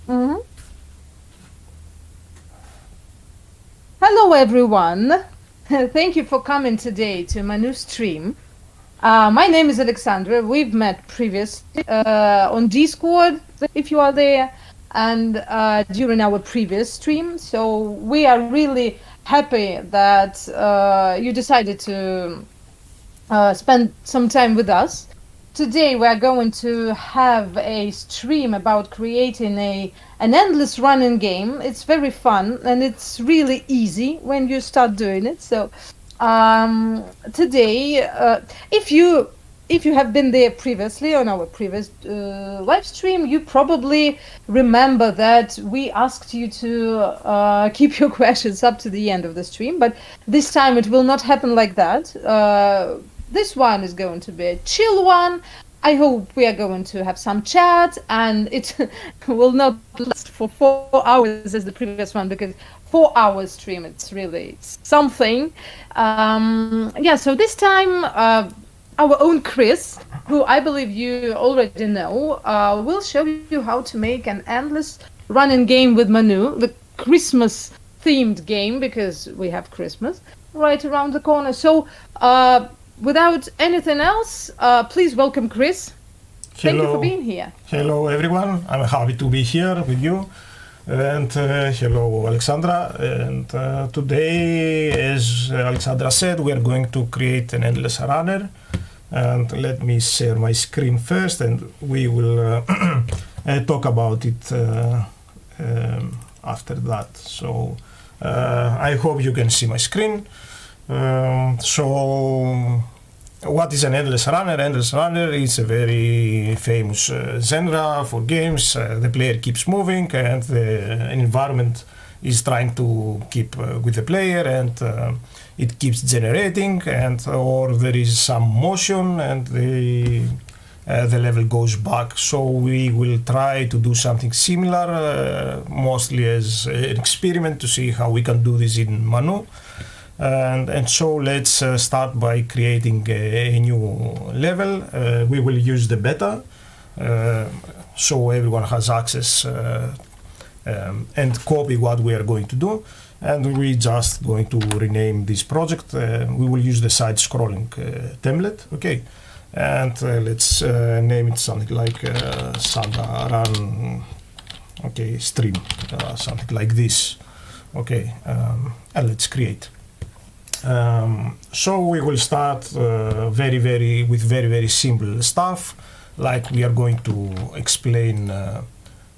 Mhm. Hello, everyone. Thank you for coming today to my new stream. My name is Alexandra. We've met previously on Discord, if you are there, and during our previous stream. So we are really happy that you decided to spend some time with us. Today we are going to have a stream about creating an endless running game. It's very fun and it's really easy when you start doing it. So today, if you have been there previously on our previous live stream, you probably remember that we asked you to keep your questions up to the end of the stream, but this time it will not happen like that. This one is going to be a chill one. I hope we are going to have some chat and it will not last for 4 hours as the previous one, because 4 hours stream, it's really something. Yeah, so this time our own Chris, who I believe you already know, will show you how to make an endless running game with MANU, the Christmas themed game, because we have Christmas right around the corner. So without anything else, please welcome Chris. Thank you for being here. Hello, everyone. I'm happy to be here with you. And hello, Alexandra. And today, as Alexandra said, we are going to create an endless runner. And let me share my screen first, and we will talk about it after that. So I hope you can see my screen. So what is an endless runner? Endless runner is a very famous genre for games. The player keeps moving and the environment is trying to keep with the player, and it keeps generating, and or there is some motion and the level goes back. So we will try to do something similar, mostly as an experiment to see how we can do this in MANU. And so let's start by creating a new level. We will use the beta, so everyone has access and copy what we are going to do. And we just going to rename this project. We will use the side-scrolling template, okay? And let's name it something like Santa Run, okay, stream, something like this, okay? And let's create. So we will start with very simple stuff, like we are going to explain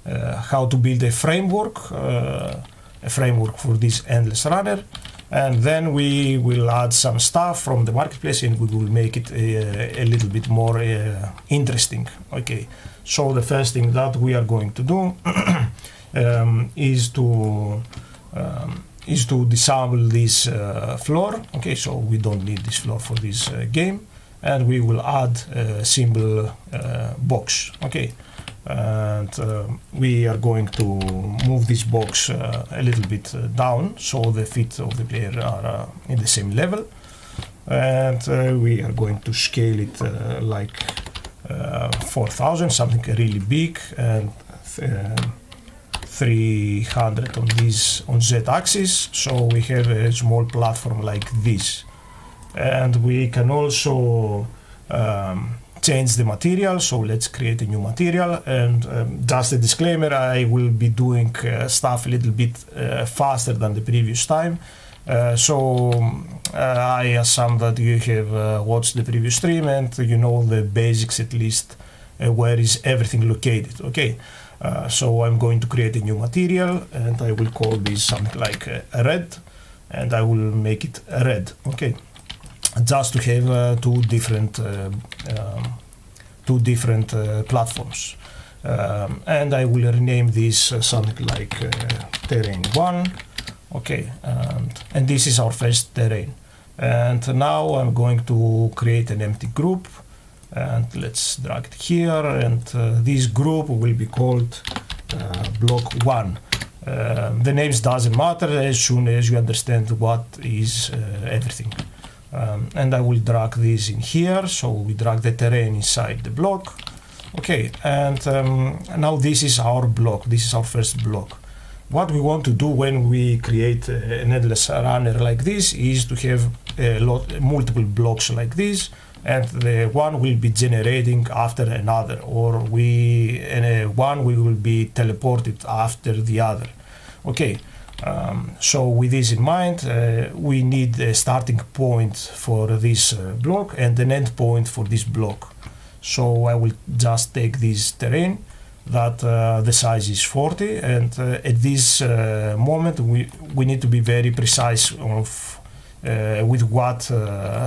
how to build a framework for this endless runner, and then we will add some stuff from the marketplace and we will make it a little bit more interesting. Okay, so the first thing that we are going to do is to disable this floor. Okay, so we don't need this floor for this game, and we will add a simple box. Okay, and we are going to move this box a little bit down so the feet of the player are in the same level, and we are going to scale it like 4000, something really big, and 300 on z-axis, so we have a small platform like this. And we can also change the material, so let's create a new material. And just a disclaimer, I will be doing stuff a little bit faster than the previous time, so I assume that you have watched the previous stream and you know the basics, at least where is everything located. Okay, so I'm going to create a new material, and I will call this something like red, and I will make it red. Okay, just to have two different platforms, and I will rename this something like terrain 1. Okay, and this is our first terrain. And now I'm going to create an empty group, and let's drag it here, and this group will be called block 1. The names doesn't matter as soon as you understand what is everything. And I will drag this in here, so we drag the terrain inside the block, Okay, and now this is our block. This is our first block. What we want to do when we create an endless runner like this is to have multiple blocks like this, and the one will be generating after another, or one will be teleported after the other. Okay, so with this in mind, we need a starting point for this block and an end point for this block. So I will just take this terrain that the size is 40, and at this moment we need to be very precise of with what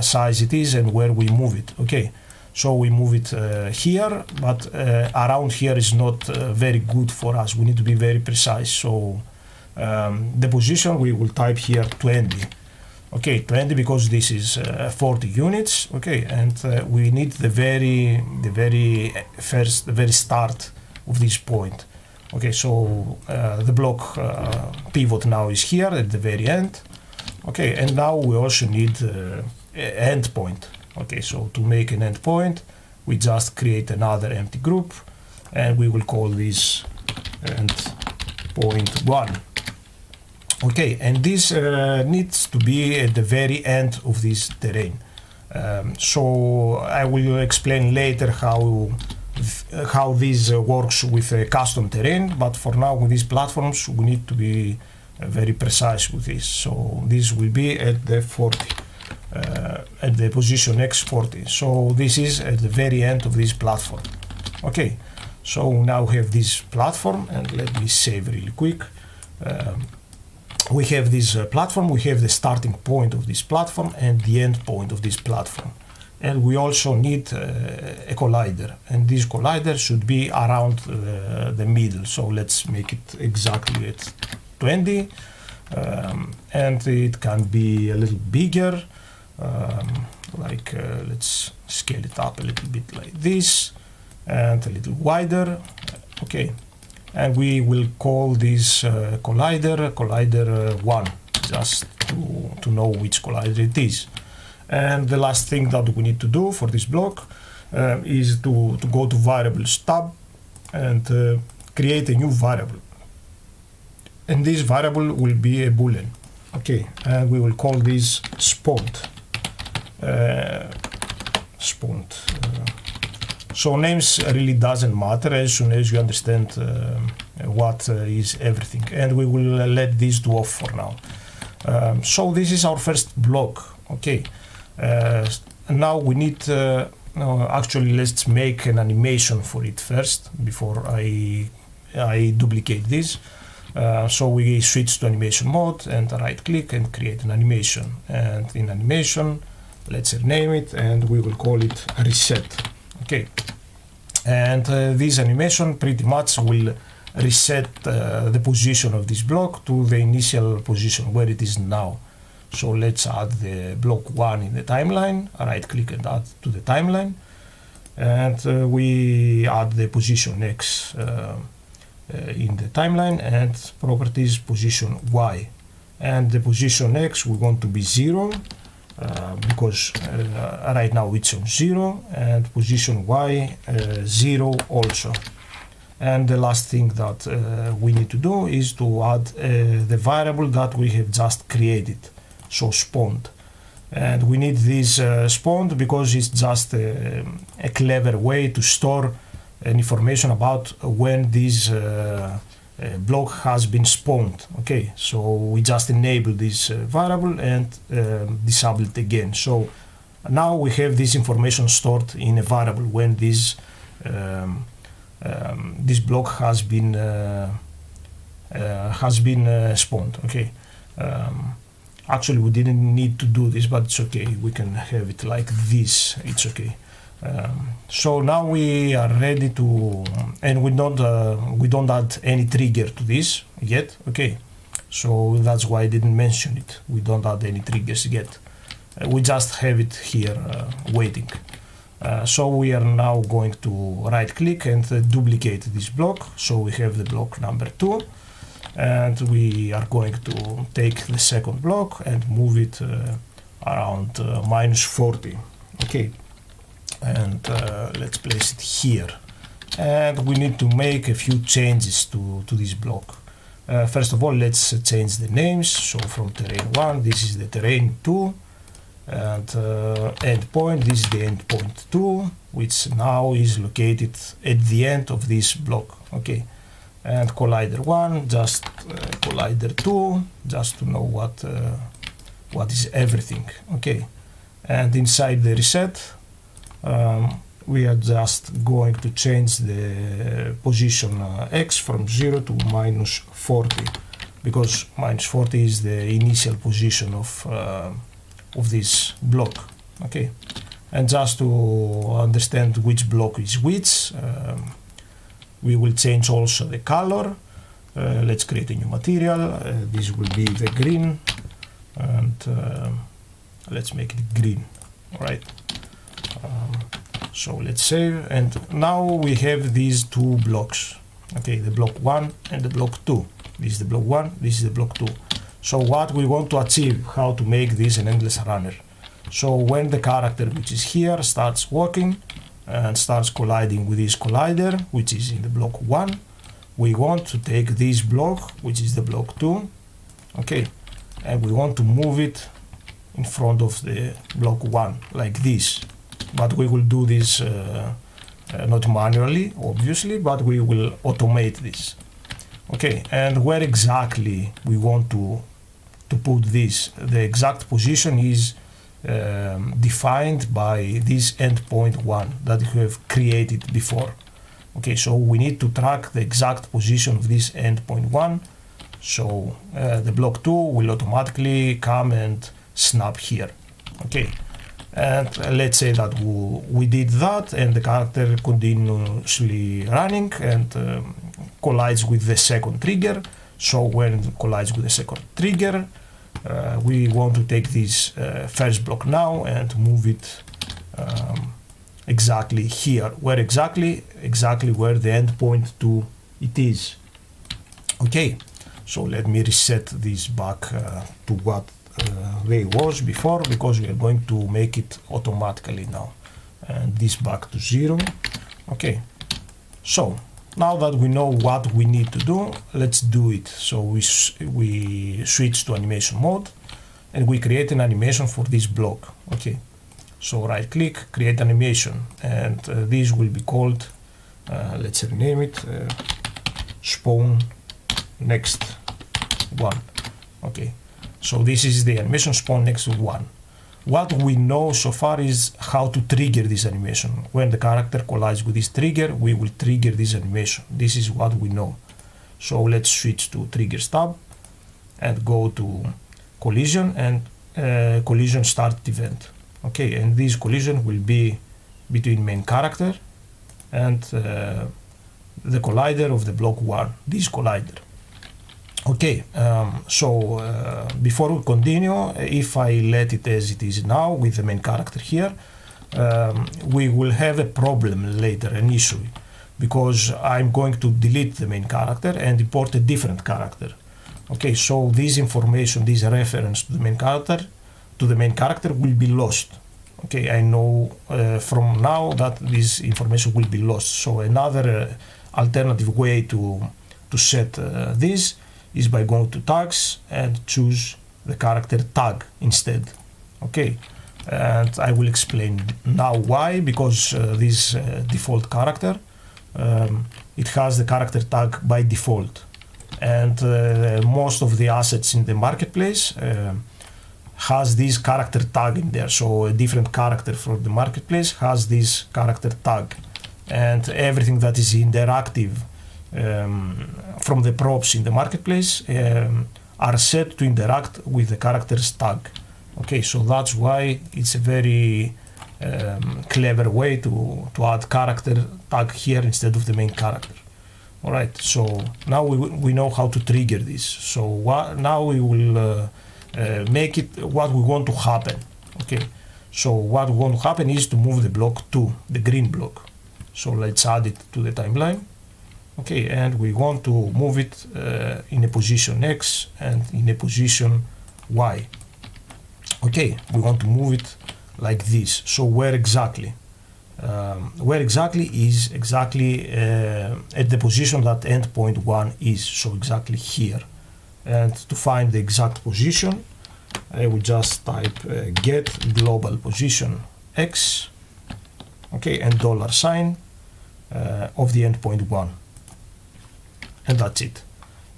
size it is and where we move it. Okay, so we move it here, but around here is not very good for us. We need to be very precise. So the position we will type here 20. Okay, 20 because this is 40 units. Okay, and we need the very start of this point. Okay, so the block pivot now is here at the very end. Okay, and now we also need an end point. Okay, so to make an end point, we just create another empty group, and we will call this end point 1. Okay, and this needs to be at the very end of this terrain. So I will explain later how this works with a custom terrain, but for now with these platforms we need to be very precise with this. So this will be at the 40, at the position x40. So this is at the very end of this platform. Okay, so now we have this platform, and let me save really quick. We have this platform, we have the starting point of this platform and the end point of this platform. And we also need a collider, and this collider should be around the middle. So let's make it exactly at 20, and it can be a little bigger, let's scale it up a little bit like this, and a little wider. Okay, and we will call this collider 1, just to know which collider it is. And the last thing that we need to do for this block is to go to variables tab and create a new variable. And this variable will be a boolean. Okay, and we will call this spawned. So names really doesn't matter as soon as you understand what is everything. And we will let this do off for now. So this is our first block. Okay. Now we need actually let's make an animation for it first before I duplicate this. So we switch to animation mode and right click and create an animation, and in animation let's rename it and we will call it reset. Okay, and this animation pretty much will reset the position of this block to the initial position where it is now. So let's add the block 1 in the timeline, right click and add to the timeline, and we add the position X in the timeline and properties position Y, and the position X we want to be 0 because right now it's on 0, and position Y 0 also. And the last thing that we need to do is to add the variable that we have just created. So spawned, and we need this spawned because it's just a clever way to store an information about when this block has been spawned. Okay, so we just enable this variable and disable it again. So now we have this information stored in a variable when this this block has been spawned. Okay. Actually, we didn't need to do this, but it's okay. We can have it like this. It's okay. So now we are ready to, and we don't add any trigger to this yet. Okay. So that's why I didn't mention it. We don't add any triggers yet. We just have it here waiting. So we are now going to right click and duplicate this block. So we have the block number 2. And we are going to take the second block and move it around -40. Okay, and let's place it here. and we need to make a few changes to this block. First of all, let's change the names. So from terrain 1, this is the terrain 2, and endpoint, this is the endpoint 2, which now is located at the end of this block. Okay, and collider 1, just collider 2, just to know what is everything. Okay, and inside the reset, we are just going to change the position x from 0 to -40, because -40 is the initial position of this block. Okay, and just to understand which block is which, we will change also the color. Let's create a new material. This will be the green, and let's make it green. All right. So let's save, and now we have these two blocks. Okay, the block 1 and the block 2. This is the block 1, this is the block 2. So what we want to achieve, how to make this an endless runner. So when the character which is here starts walking and starts colliding with this collider, which is in the block 1, we want to take this block, which is the block 2, okay, and we want to move it in front of the block 1, like this. But we will do this not manually, obviously, but we will automate this. Okay, and where exactly we want to put this, the exact position is defined by this endpoint 1 that we have created before. Okay, so we need to track the exact position of this endpoint 1. So the block 2 will automatically come and snap here. Okay, and let's say that we did that, and the character continuously running and collides with the second trigger. So when it collides with the second trigger, we want to take this first block now and move it exactly here. Where exactly where the endpoint 2 it is. Okay, so let me reset this back to what they was before, because we are going to make it automatically now, and this back to 0. Okay, so now that we know what we need to do, let's do it. So we switch to animation mode, and we create an animation for this block. Okay, so right click, create animation, and this will be called, let's rename it, spawn next 1. Okay, so this is the animation spawn next to 1. What we know so far is how to trigger this animation. When the character collides with this trigger, we will trigger this animation. This is what we know. So let's switch to triggers tab and go to collision, and collision start event. Okay, and this collision will be between main character and the collider of the block 1, this collider. Okay, so before we continue, if I let it as it is now with the main character here, we will have a problem later, an issue, because I'm going to delete the main character and import a different character. Okay, so this information, this reference to the main character will be lost. Okay, I know from now that this information will be lost. So another alternative way to set this is by going to tags and choose the character tag instead. Okay, and I will explain now why, because this default character, it has the character tag by default, and most of the assets in the marketplace has this character tag in there. So a different character from the marketplace has this character tag, and everything that is interactive from the props in the marketplace are set to interact with the character's tag. Okay, so that's why it's a very clever way to add character tag here instead of the main character. Alright, so now we know how to trigger this. So now we will make it what we want to happen. Okay, so what we want to happen is to move the block 2, the green block. So let's add it to the timeline. Okay, and we want to move it in a position X and in a position Y. Okay, we want to move it like this. So where exactly? where exactly is exactly at the position that endpoint 1 is, so exactly here. And to find the exact position, I will just type get global position x, okay, and $sign of the endpoint 1, and that's it.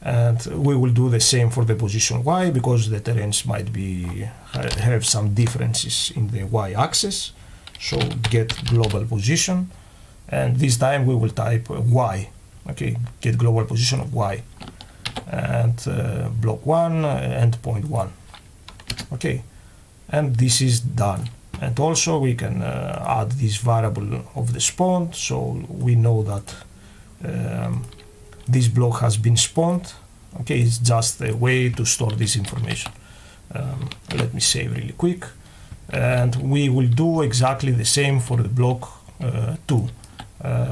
And we will do the same for the position y, because the terrains might be have some differences in the y-axis. So get global position, and this time we will type y, okay, get global position of y, and block 1, endpoint 1, okay, and this is done. And also we can add this variable of the spawn, so we know that this block has been spawned, okay. It's just a way to store this information. Let me save really quick, and we will do exactly the same for the block 2,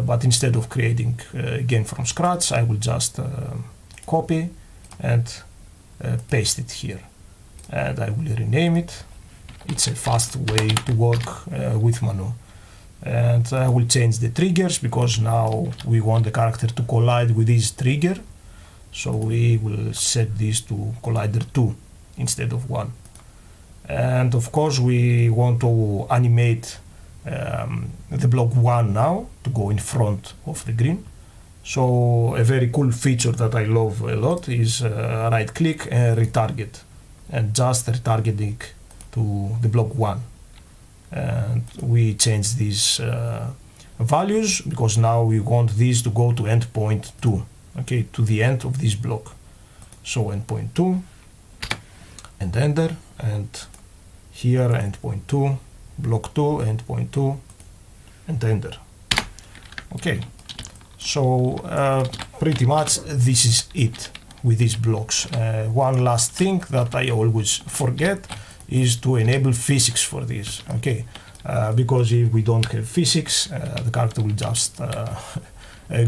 but instead of creating again from scratch, I will just copy and paste it here, and I will rename it. It's a fast way to work with MANU. And I will change the triggers, because now we want the character to collide with this trigger, so we will set this to collider 2 instead of 1. And of course we want to animate the block 1 now to go in front of the green. So a very cool feature that I love a lot is right click and retarget, and just retargeting to the block 1. And we change these values, because now we want this to go to endpoint 2, okay, to the end of this block. So endpoint 2, and enter, and here endpoint 2, block 2, endpoint 2, and enter. Okay, so pretty much this is it with these blocks. One last thing that I always forget is to enable physics for this, okay, because if we don't have physics, the character will just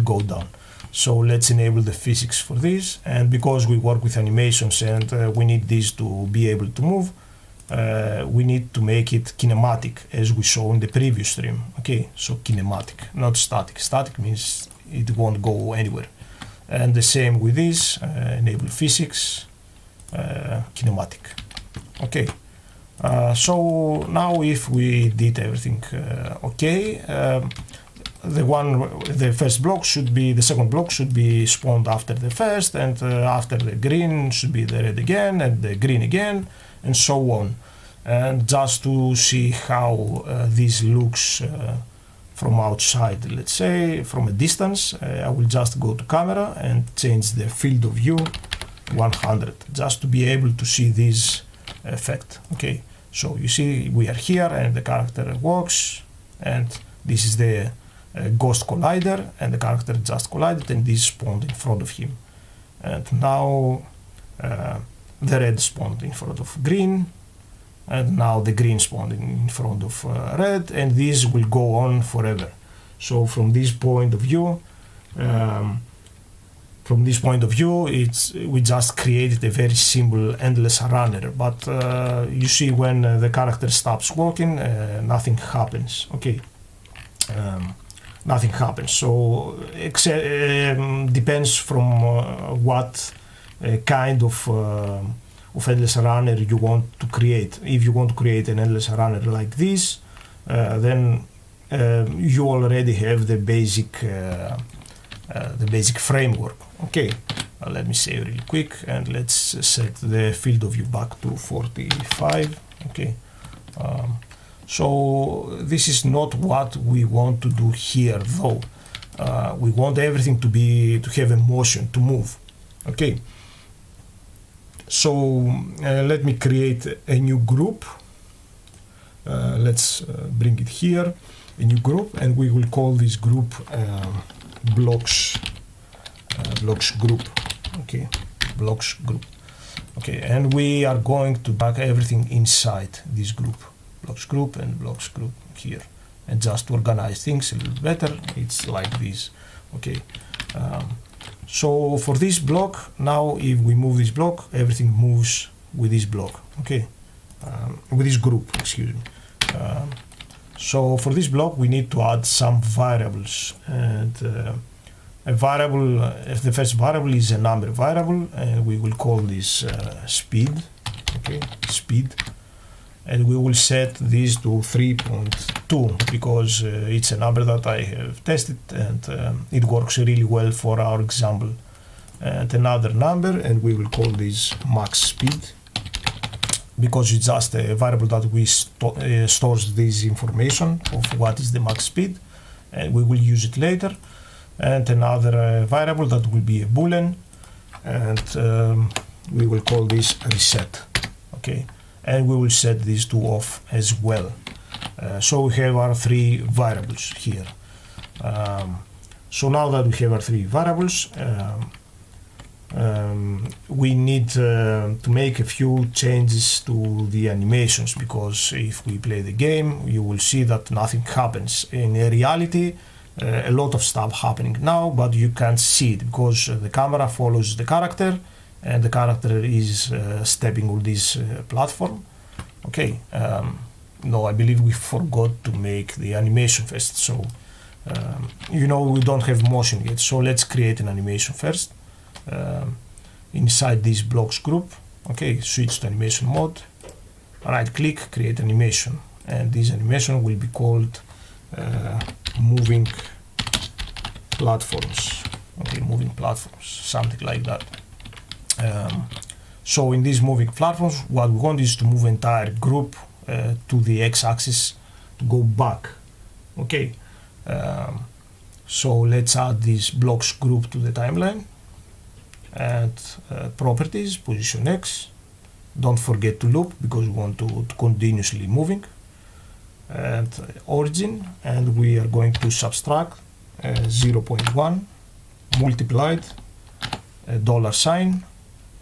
go down. So let's enable the physics for this, and because we work with animations and we need this to be able to move, we need to make it kinematic, as we saw in the previous stream, okay. So kinematic, not static. Static means it won't go anywhere. And the same with this, enable physics, kinematic, okay. So now if we did everything okay, the first block should be, the second block should be spawned after the first, and after the green should be the red again, and the green again, and so on. And just to see how this looks from outside, let's say from a distance, I will just go to camera and change the field of view 100, just to be able to see this effect, okay. So you see we are here, and the character walks, and this is the ghost collider, and the character just collided, and this spawned in front of him. And now the red spawned in front of green, and now the green spawned in front of red, and this will go on forever. So from this point of view, we just created a very simple endless runner, but you see when the character stops walking, nothing happens, okay. Nothing happens. So depends from what kind of endless runner you want to create. If you want to create an endless runner like this, then you already have the basic framework, okay. Let me save really quick, and let's set the field of view back to 45, okay. So this is not what we want to do here, though. We want everything to have a motion, to move, okay. So let me create a new group. Let's bring it here, a new group, and we will call this group blocks group, okay, blocks group, okay. And we are going to pack everything inside this group, blocks group and blocks group here. And just to organize things a little better, it's like this, okay. So for this block, now if we move this block, everything moves with this block, okay, with this group, excuse me. So for this block we need to add some variables, and a variable, the first variable is a number variable, and we will call this speed, okay, speed, and we will set this to 3.2 because it's a number that I have tested and it works really well for our example. And another number, and we will call this max speed because it's just a variable that we stores this information of what is the max speed, and we will use it later. And another variable that will be a boolean, and we will call this reset, okay, and we will set these two off as well. So we have our three variables here. So now that we have our three variables, we need to make a few changes to the animations, because if we play the game you will see that nothing happens. In reality a lot of stuff happening now, but you can't see it because the camera follows the character and the character is stepping on this platform. Okay, no, I believe we forgot to make the animation first, so you know, we don't have motion yet, so let's create an animation first. Inside this blocks group, okay, switch to animation mode, right click, create animation, and this animation will be called moving platforms, okay, moving platforms, something like that. So in these moving platforms what we want is to move entire group to the x-axis to go back, okay. So let's add this blocks group to the timeline, and properties, position X, don't forget to loop because we want to continuously moving, and origin, and we are going to subtract 0.1 multiplied $sign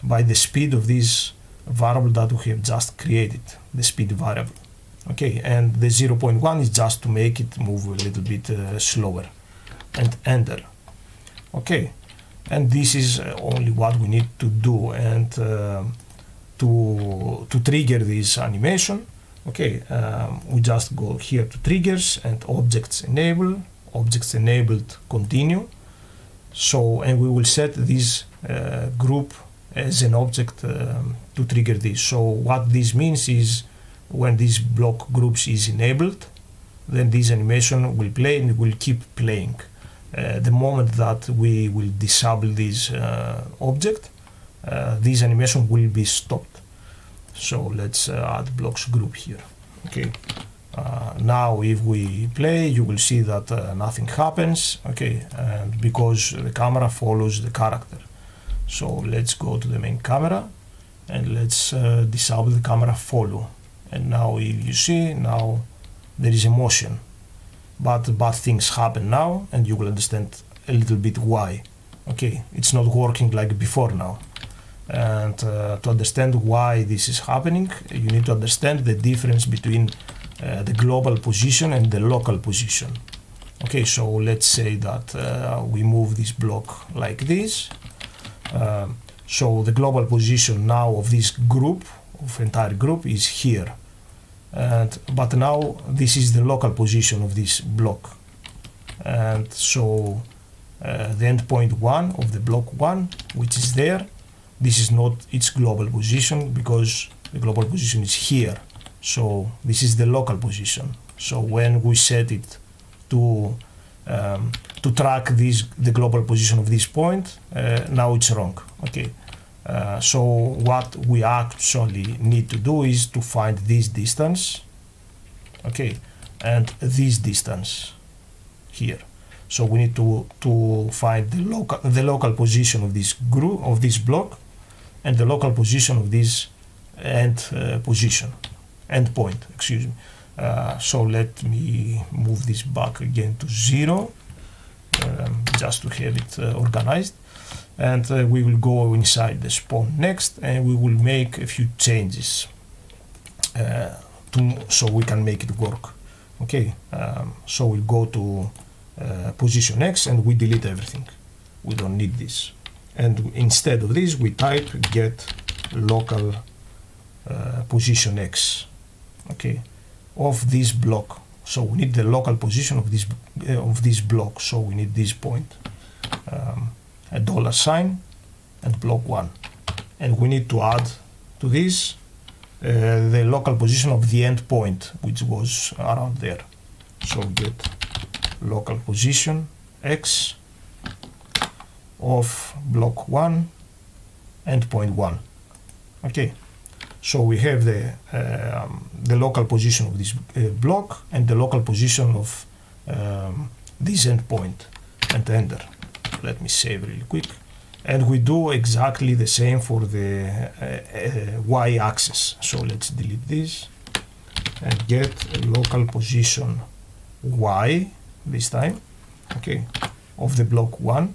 by the speed of this variable that we have just created, the speed variable, okay, and the 0.1 is just to make it move a little bit slower, and enter, okay. And this is only what we need to do, and to trigger this animation, okay, we just go here to triggers and objects enable, objects enabled continue. So, and we will set this group as an object to trigger this. So what this means is when this block groups is enabled, then this animation will play and will keep playing. The moment that we will disable this object, this animation will be stopped. So let's add blocks group here, okay. Now if we play you will see that nothing happens, okay, and because the camera follows the character. So let's go to the main camera and let's disable the camera follow, and now if you see, now there is a motion, but bad things happen now, and you will understand a little bit why. Okay, it's not working like before now, and to understand why this is happening you need to understand the difference between the global position and the local position. Okay, so let's say that we move this block like this, so the global position now of this group, of entire group, is here. But now this is the local position of this block, and so the endpoint 1 of the block 1, which is there, this is not its global position because the global position is here, so this is the local position. So when we set it to track the global position of this point, now it's wrong, okay. So what we actually need to do is to find this distance, okay, and this distance here. So we need to find the local position of this group, of this block, and the local position of this end point, excuse me. So let me move this back again to 0, just to have it organized. And we will go inside the spawn next, and we will make a few changes so we can make it work. Okay, so we'll go to position X and we delete everything. We don't need this. And instead of this, we type get local position X, okay, of this block. So we need the local position of this block. So we need this point, a $sign, and block 1, and we need to add to this the local position of the end point, which was around there. So get local position x of block 1 and point 1. Okay, so we have the local position of this block and the local position of this endpoint, and enter. Let me save really quick. And we do exactly the same for the y-axis. So let's delete this and get local position y this time, okay, of the block 1,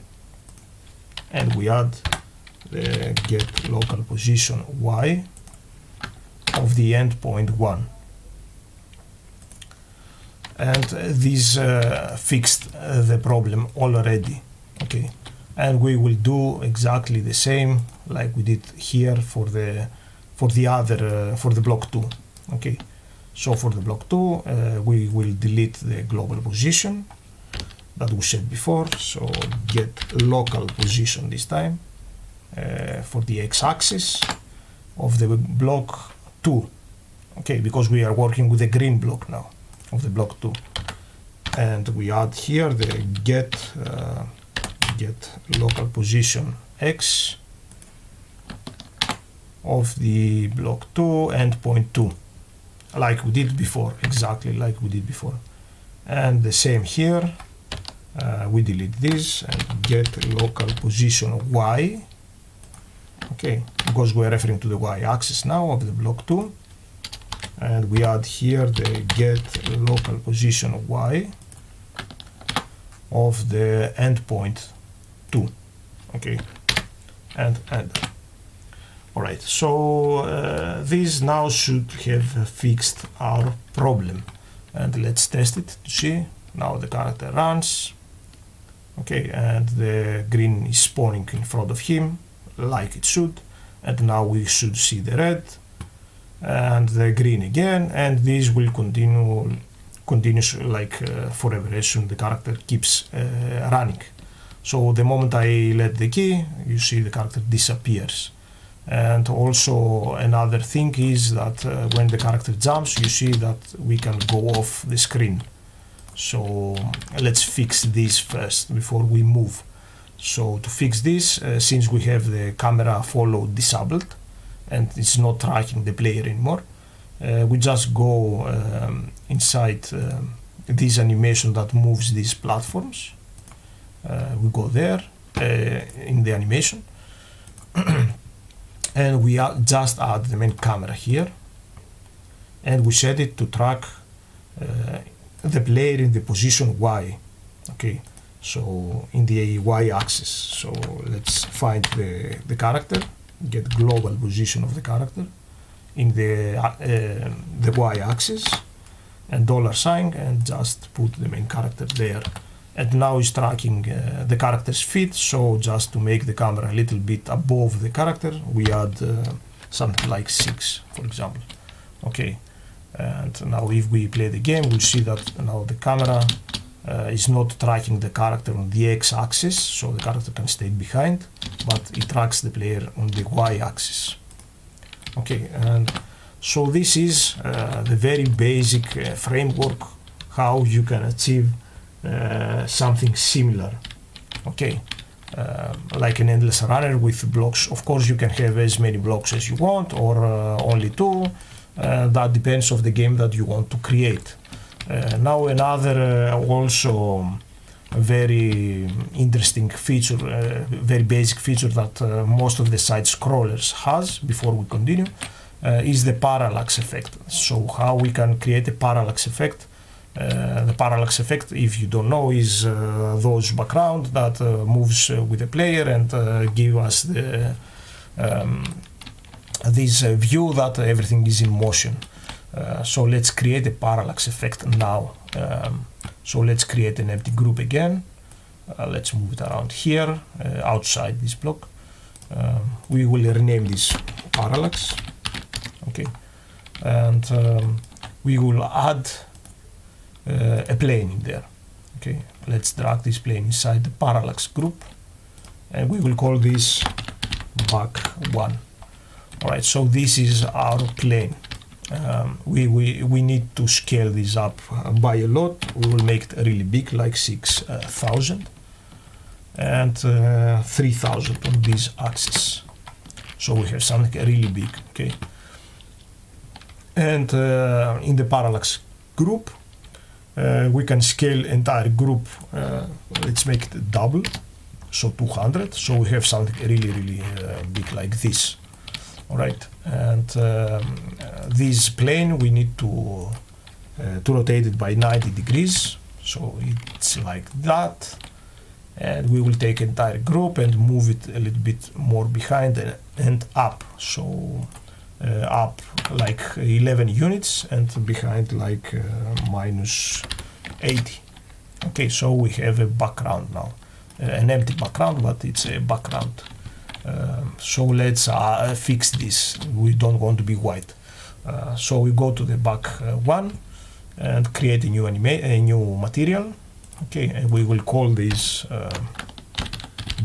and we add the get local position y of the endpoint 1. And this fixed the problem already, okay. And we will do exactly the same like we did here for the block 2, okay. So for the block 2, we will delete the global position that we said before. So get local position this time for the x-axis of the block 2, okay, because we are working with the green block now of the block 2. And we add here the get local position x of the block 2 and point 2, like we did before, exactly like we did before. And the same here, we delete this and get local position y, okay, because we're referring to the y-axis now of the block 2. And we add here the get local position y of the endpoint 2, okay, and all right. So this now should have fixed our problem, and let's test it to see. Now the character runs, okay, and the green is spawning in front of him like it should, and now we should see the red and the green again, and this will continues like forever as soon the character keeps running. So the moment I let the key, you see the character disappears. And also another thing is that when the character jumps, you see that we can go off the screen. So let's fix this first before we move. So to fix this, since we have the camera follow disabled and it's not tracking the player anymore, we just go inside this animation that moves these platforms. We go there in the animation and we just add the main camera here, and we set it to track the player in the position Y, okay, so in the Y axis. So let's find the character, get global position of the character in the Y axis and $sign, and just put the main character there. And now it's tracking the character's feet, so just to make the camera a little bit above the character, we add something like 6, for example. Okay, and now if we play the game, we'll see that now the camera is not tracking the character on the x-axis, so the character can stay behind, but it tracks the player on the y-axis. Okay, and so this is the very basic framework how you can achieve something similar, okay, like an endless runner with blocks. Of course you can have as many blocks as you want, or only 2, that depends on the game that you want to create. Now another also very interesting feature, very basic feature that most of the side scrollers has, before we continue, is the parallax effect. So how we can create a parallax effect. The parallax effect, if you don't know, is those background that moves with the player and give us the this view that everything is in motion. So let's create a parallax effect now. So let's create an empty group again. Let's move it around here, outside this block. We will rename this parallax. Okay, and we will add a plane in there. Okay, let's drag this plane inside the parallax group, and we will call this back1. All right, so this is our plane. We need to scale this up by a lot. We will make it really big, like 6,000 and 3,000 on this axis. So we have something really big, okay? And in the parallax group, we can scale entire group. Let's make it double, so 200. So we have something really big like this. All right, and this plane we need to rotate it by 90 degrees. So it's like that, and we will take entire group and move it a little bit more behind and up. So up like 11 units and behind like minus 80. Okay, so we have a background now, an empty background, but it's a background. So let's fix this. We don't want to be white. So we go to the back one and create a new material. Okay, and we will call this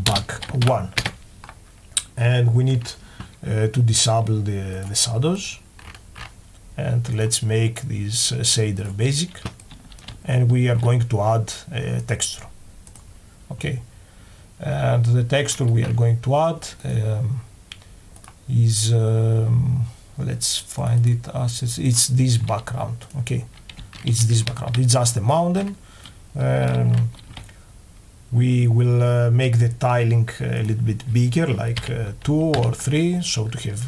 back one. And we need to disable the shadows. And let's make this shader basic. And we are going to add a texture. Okay. And the texture we are going to add is, let's find it as it's this background. Okay, it's this background. It's just a mountain. We will make the tiling a little bit bigger, like 2 or 3, so to have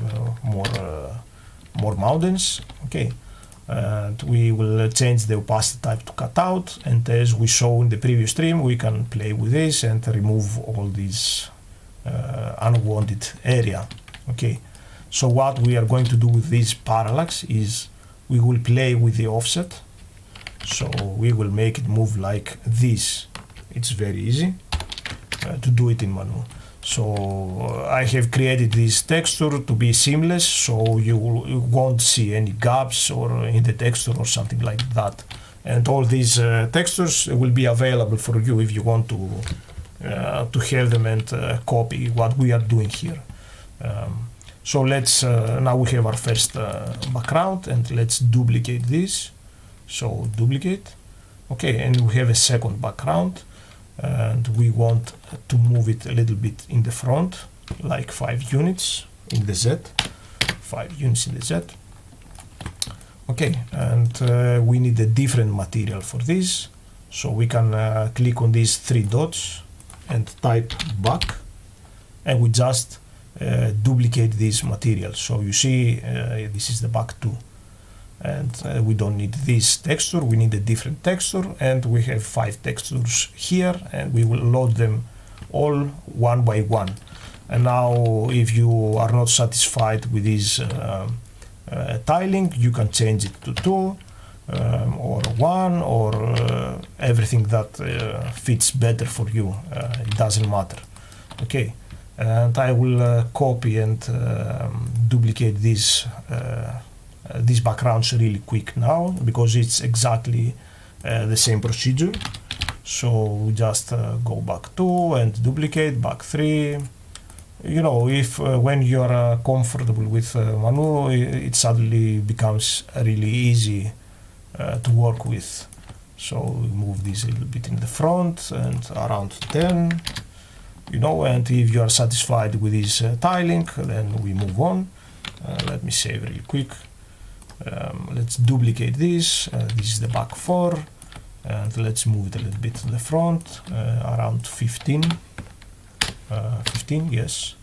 more mountains. Okay. And we will change the opacity type to cutout, and as we saw in the previous stream, we can play with this and remove all these unwanted area. Okay, so what we are going to do with this parallax is we will play with the offset, so we will make it move like this. It's very easy to do it in MANU. So I have created this texture to be seamless, so you won't see any gaps or in the texture or something like that. And all these textures will be available for you if you want to have them and copy what we are doing here. So let's now we have our first background, and let's duplicate this. So duplicate. Okay, and we have a second background. And we want to move it a little bit in the front, like 5 units in the Z, 5 units in the Z. Okay, and we need a different material for this, so we can click on these 3 dots and type back, and we just duplicate this material. So you see this is the back 2. And we don't need this texture, we need a different texture, and we have 5 textures here, and we will load them all one by one. And now if you are not satisfied with this tiling, you can change it to 2 or 1 or everything that fits better for you. It doesn't matter. Okay, and I will copy and duplicate this these backgrounds really quick now, because it's exactly the same procedure. So we just go back 2 and duplicate, back 3. You know, if when you're comfortable with MANU, it suddenly becomes really easy to work with. So we move this a little bit in the front and around 10, you know, and if you are satisfied with this tiling, then we move on. Let me save really quick. Let's duplicate this. This is the back 4, and let's move it a little bit to the front, around 15, 15, yes,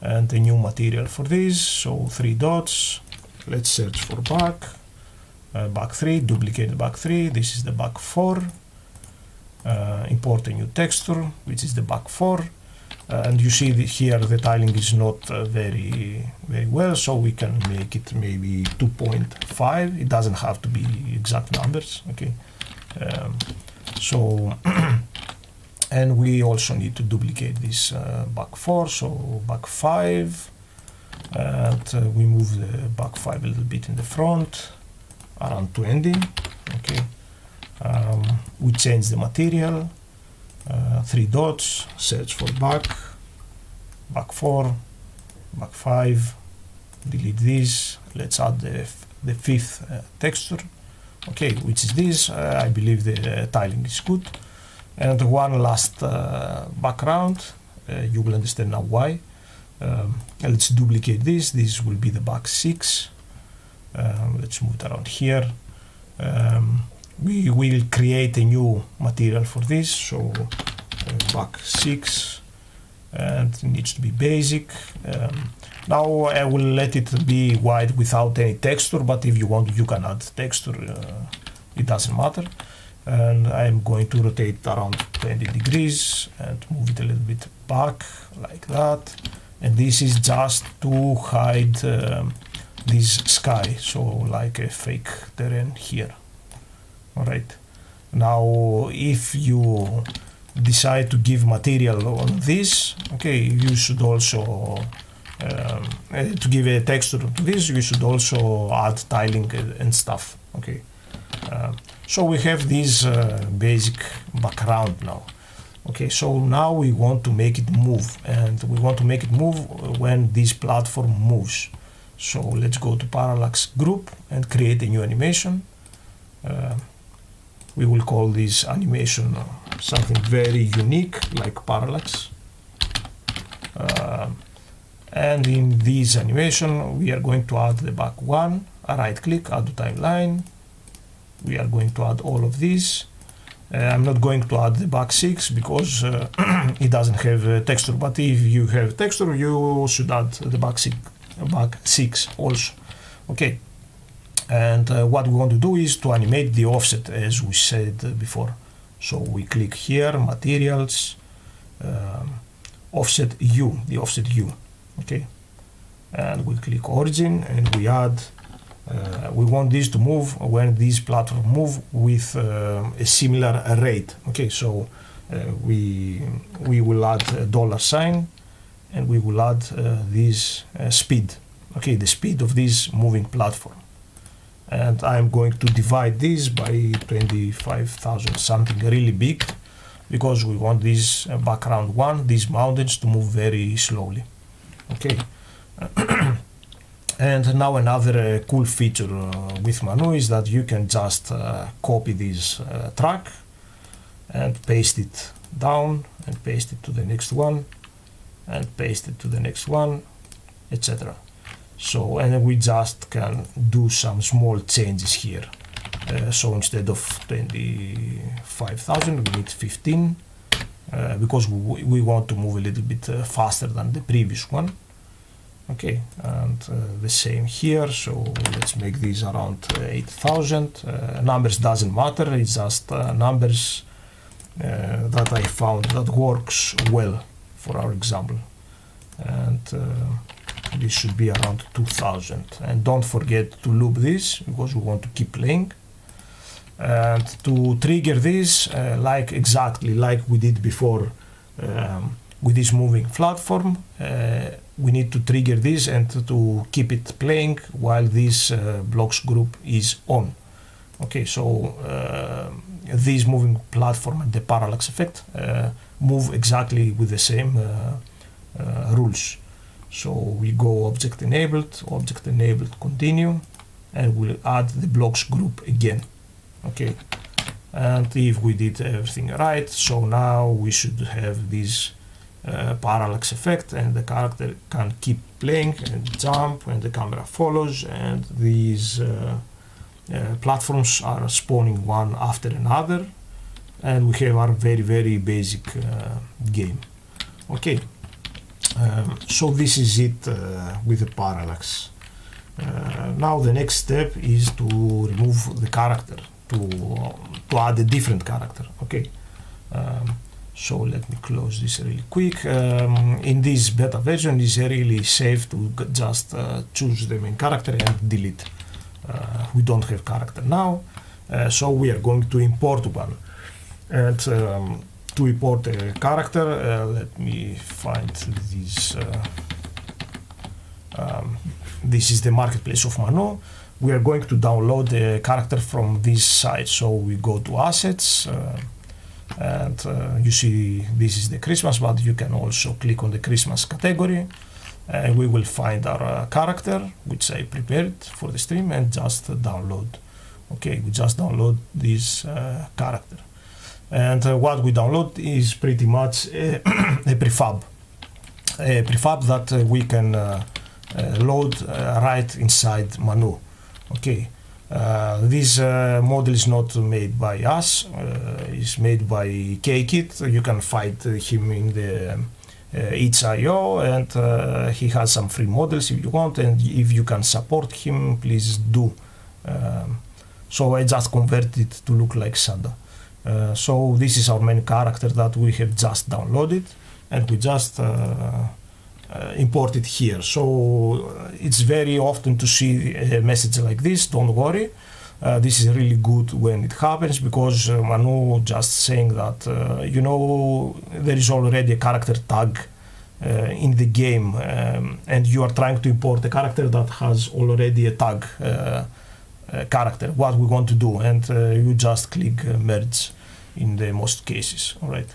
and a new material for this. So 3 dots. Let's search for back 3, duplicate the back 3. This is the back 4. Import a new texture, which is the back 4. And you see here the tiling is not very well, so we can make it maybe 2.5. It doesn't have to be exact numbers. Okay, so and we also need to duplicate this back 4, so back 5, and we move the back 5 a little bit in the front, around 20. Okay, We change the material, 3 dots, search for back 4, back 5, delete this, let's add the fifth texture, okay, which is this. I believe the tiling is good. And one last background, you will understand now why. Let's duplicate this will be the back 6. Let's move it around here. We will create a new material for this, so back 6, and it needs to be basic. Now I will let it be white without any texture, but if you want you can add texture, it doesn't matter. And I'm going to rotate around 20 degrees and move it a little bit back like that. And this is just to hide this sky, so like a fake terrain here. Alright, now if you decide to give material on this, okay, you should also to give a texture to this, you should also add tiling and stuff. Okay, so we have this basic background now. Okay, so now we want to make it move, and we want to make it move when this platform moves. So let's go to parallax group and create a new animation. We will call this animation something very unique like parallax. And in this animation we are going to add the back 1, right click, add to timeline. We are going to add all of these. I'm not going to add the back 6 because it doesn't have a texture, but if you have texture you should add the back 6 also. Okay, and what we want to do is to animate the offset as we said before. So we click here, materials, offset U, the offset U. Okay, and we click origin and we add we want this to move when this platform move with a similar rate. Okay, so we will add a $sign and we will add this speed. Okay, the speed of this moving platform. And I'm going to divide this by 25,000, something really big, because we want this background 1, these mountains, to move very slowly. Okay. And now another cool feature with MANU is that you can just copy this track and paste it down and paste it to the next one and paste it to the next one, etc. So, and then we just can do some small changes here. So instead of 25,000 we need 15 because we want to move a little bit faster than the previous one. Okay, and the same here, so let's make these around 8,000. Numbers doesn't matter, it's just numbers that I found that works well for our example. And this should be around 2,000. And don't forget to loop this because we want to keep playing. And to trigger this, like exactly like we did before with this moving platform, we need to trigger this and to keep it playing while this blocks group is on. Okay, so this moving platform and the parallax effect move exactly with the same rules. So we go object enabled, continue, and we'll add the blocks group again. Okay, and if we did everything right, so now we should have this parallax effect, and the character can keep playing and jump, and the camera follows, and these platforms are spawning one after another, and we have our very basic game. Okay, so this is it with the parallax. Now the next step is to remove the character, to add a different character. Okay, so let me close this really quick. In this beta version it's really safe to just choose the main character and delete. We don't have character now, so we are going to import one. And to import a character, let me find this. This is the marketplace of MANU. we are going to download the character from this site. So we go to assets, and you see this is the Christmas, but you can also click on the Christmas category, and we will find our character, which I prepared for the stream, and just download. Okay, we just download this character. And what we download is pretty much a prefab. A prefab that we can load right inside MANU. Okay, this model is not made by us, it's made by KKit. You can find him in the itch.io, and he has some free models if you want, and if you can support him, please do. So I just converted it to look like Santa. So this is our main character that we have just downloaded, and we just import it here. So it's very often to see a message like this. Don't worry, this is really good when it happens, because MANU just saying that you know, there is already a character tag in the game, and you are trying to import a character that has already a tag character. What we want to do, and you just click merge in the most cases. All right,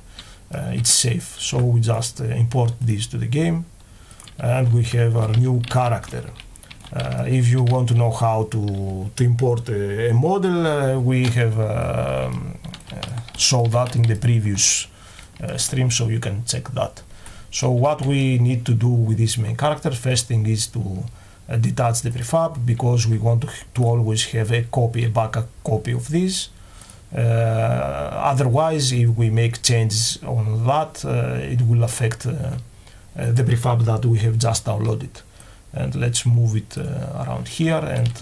it's safe. So we just import this to the game, and we have our new character. If you want to know how to import a model, we have shown that in the previous stream, so you can check that. So what we need to do with this main character, first thing is to detach the prefab, because we want to always have a backup copy of this. Otherwise, if we make changes on that, it will affect the prefab that we have just downloaded. And let's move it around here, and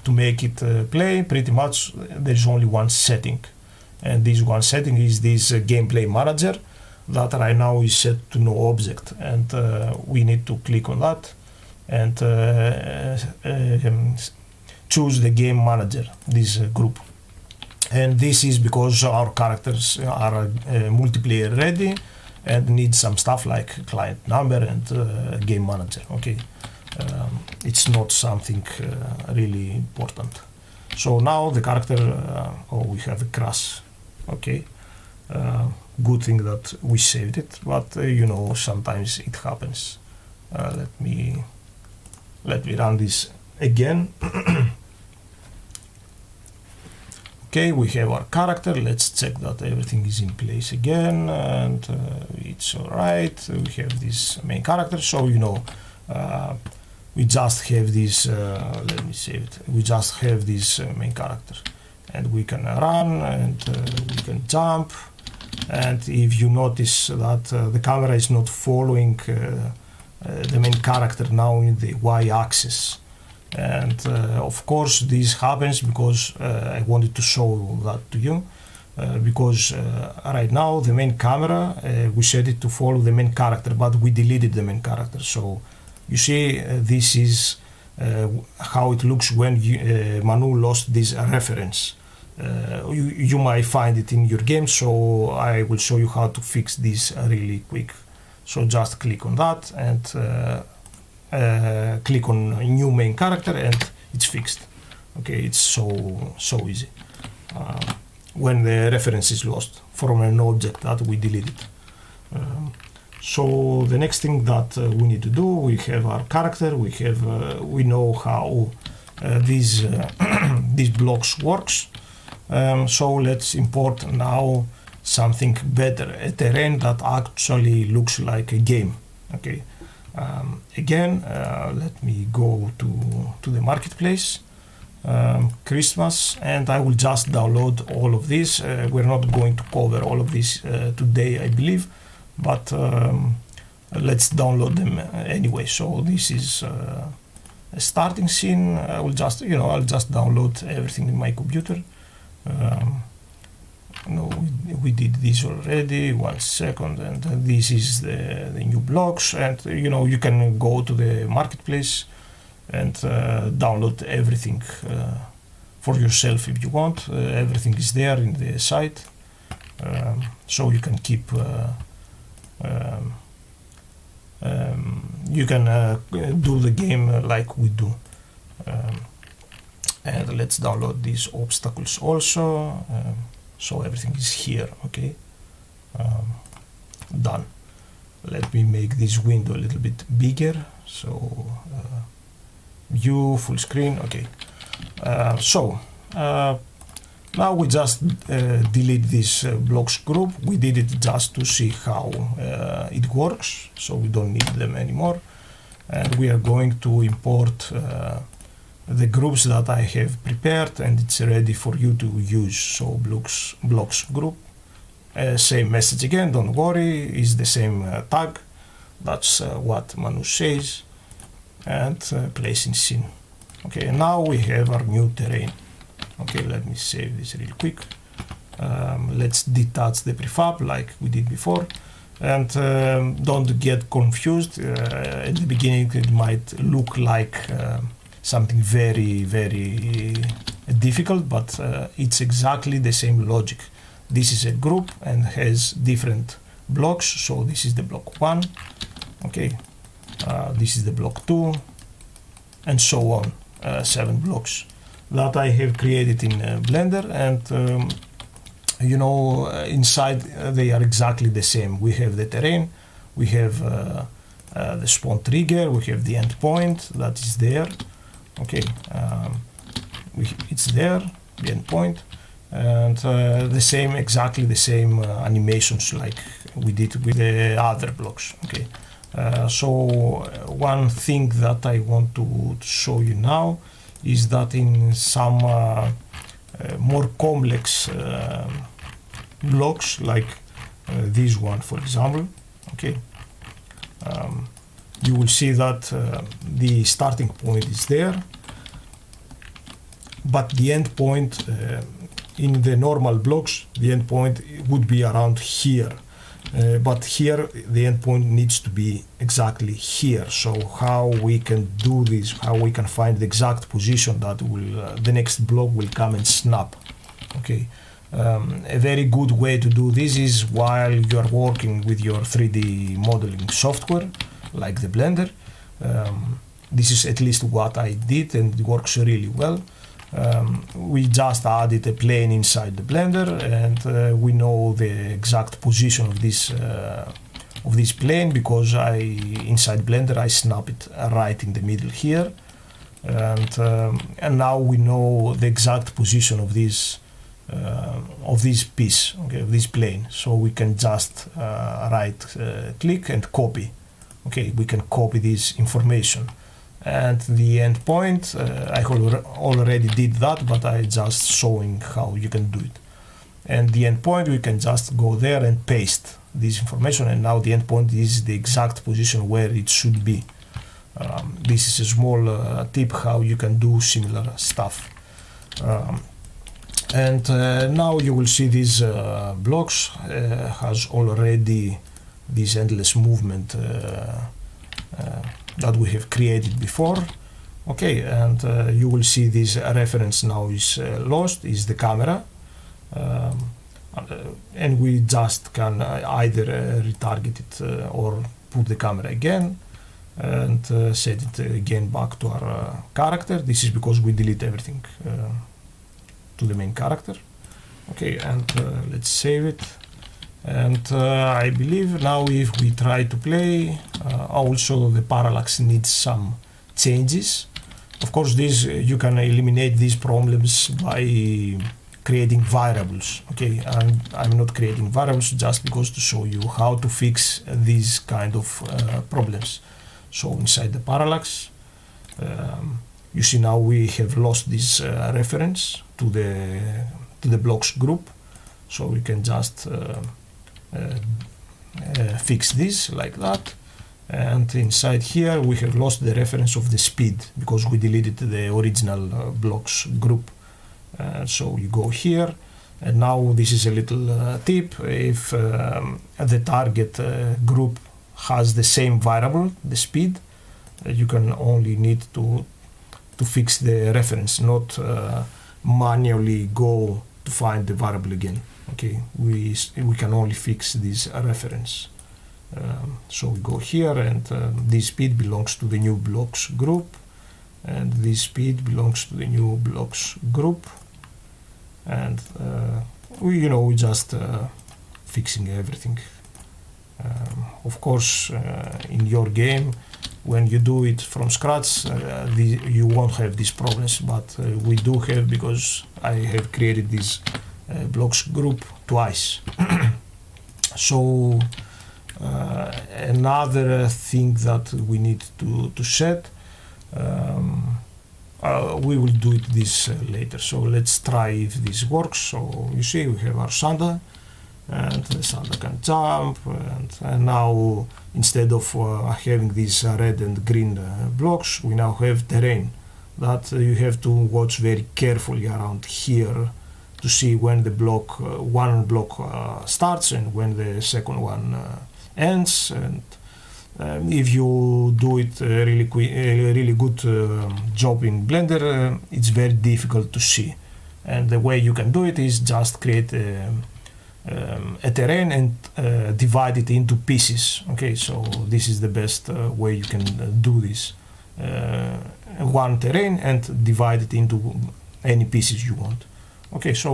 to make it play, pretty much there is only one setting, and this one setting is this gameplay manager that right now is set to no object, and we need to click on that and choose the game manager, this group. And this is because our characters are multiplayer ready and need some stuff like client number and game manager. Okay, it's not something really important. So now the character, we have a crash. Okay, good thing that we saved it, but you know, sometimes it happens. Let me run this again. Okay, we have our character. Let's check that everything is in place again, and it's all right. We have this main character, so you know, we just have this. Let me save it. We just have this main character, and we can run, and we can jump. And if you notice that the camera is not following the main character now in the y-axis, and of course this happens because I wanted to show that to you, because right now the main camera, we set it to follow the main character, but we deleted the main character. So you see, this is how it looks when MANU lost this reference. You might find it in your game, so I will show you how to fix this really quick. So just click on that and click on new main character, and it's fixed. Okay, it's so easy when the reference is lost from an object that we deleted. So the next thing that we need to do, we have our character, we know how these these blocks works. So let's import now something better, a terrain that actually looks like a game. Okay, again, let me go to the marketplace, Christmas, and I will just download all of this. We're not going to cover all of this today, I believe, but let's download them anyway. So this is a starting scene. I will just, I'll just download everything in my computer. No, we did this already. 1 second, and this is the new blocks, and you can go to the marketplace and download everything for yourself if you want. Everything is there in the site, so you can keep you can do the game like we do. And let's download these obstacles also. So everything is here, okay? Done. Let me make this window a little bit bigger. So view, full screen, okay. Now we just delete this blocks group. We did it just to see how it works, so we don't need them anymore. And we are going to import the groups that I have prepared, and it's ready for you to use. So blocks group, same message again, don't worry, is the same tag. That's what MANU says, and place in scene. Okay, and now we have our new terrain. Okay, let me save this real quick. Let's detach the prefab like we did before. And don't get confused. At the beginning it might look like something very, very difficult, but it's exactly the same logic. This is a group and has different blocks. So this is the block 1. Okay, this is the block 2, and so on. 7 blocks that I have created in Blender, and you know, inside they are exactly the same. We have the terrain, we have the spawn trigger, we have the endpoint that is there. Okay, it's there, the endpoint, and the same, exactly the same animations like we did with the other blocks. Okay, so one thing that I want to show you now is that in some more complex blocks, like this one, for example, okay, you will see that the starting point is there, but the end point in the normal blocks, the end point would be around here. But here the endpoint needs to be exactly here. So how we can do this, how we can find the exact position that will the next block will come and snap. Okay, a very good way to do this is while you are working with your 3D modeling software like the Blender. This is at least what I did, and it works really well. We just added a plane inside the Blender, and we know the exact position of this plane because inside Blender I snap it right in the middle here, and now we know the exact position of this piece, okay, of this plane. So we can just right click and copy. Okay, we can copy this information. And the endpoint, I already did that, but I just showing how you can do it. And the endpoint, we can just go there and paste this information, and now the endpoint is the exact position where it should be. This is a small tip how you can do similar stuff. And now you will see these blocks has already this endless movement that we have created before. Okay, and you will see this reference now is lost, is the camera, and we just can either retarget it or put the camera again and set it again back to our character. This is because we delete everything to the main character. Okay, and let's save it. And I believe now if we try to play, also the parallax needs some changes. Of course, this you can eliminate these problems by creating variables. Okay, I'm not creating variables just because to show you how to fix these kind of problems. So inside the parallax, you see now we have lost this reference to the blocks group. So we can just fix this like that, and inside here we have lost the reference of the speed because we deleted the original blocks group. So you go here, and now this is a little tip. If the target group has the same variable, the speed, you can only need to fix the reference, not manually go to find the variable again. Okay, we can only fix this reference. So we go here, and this speed belongs to the new blocks group, and this speed belongs to the new blocks group, and we just fixing everything. Of course, in your game, when you do it from scratch, you won't have these problems, but we do have, because I have created this blocks group twice. So another thing that we need to set, we will do this later. So let's try if this works. So you see we have our Santa, and the Santa can jump, and now instead of having these red and green blocks, we now have terrain that you have to watch very carefully around here to see when the one block starts and when the second one ends. And if you do it really good job in Blender, it's very difficult to see. And the way you can do it is just create a terrain and divide it into pieces. Okay, so this is the best way you can do this. One terrain and divide it into any pieces you want. Okay, so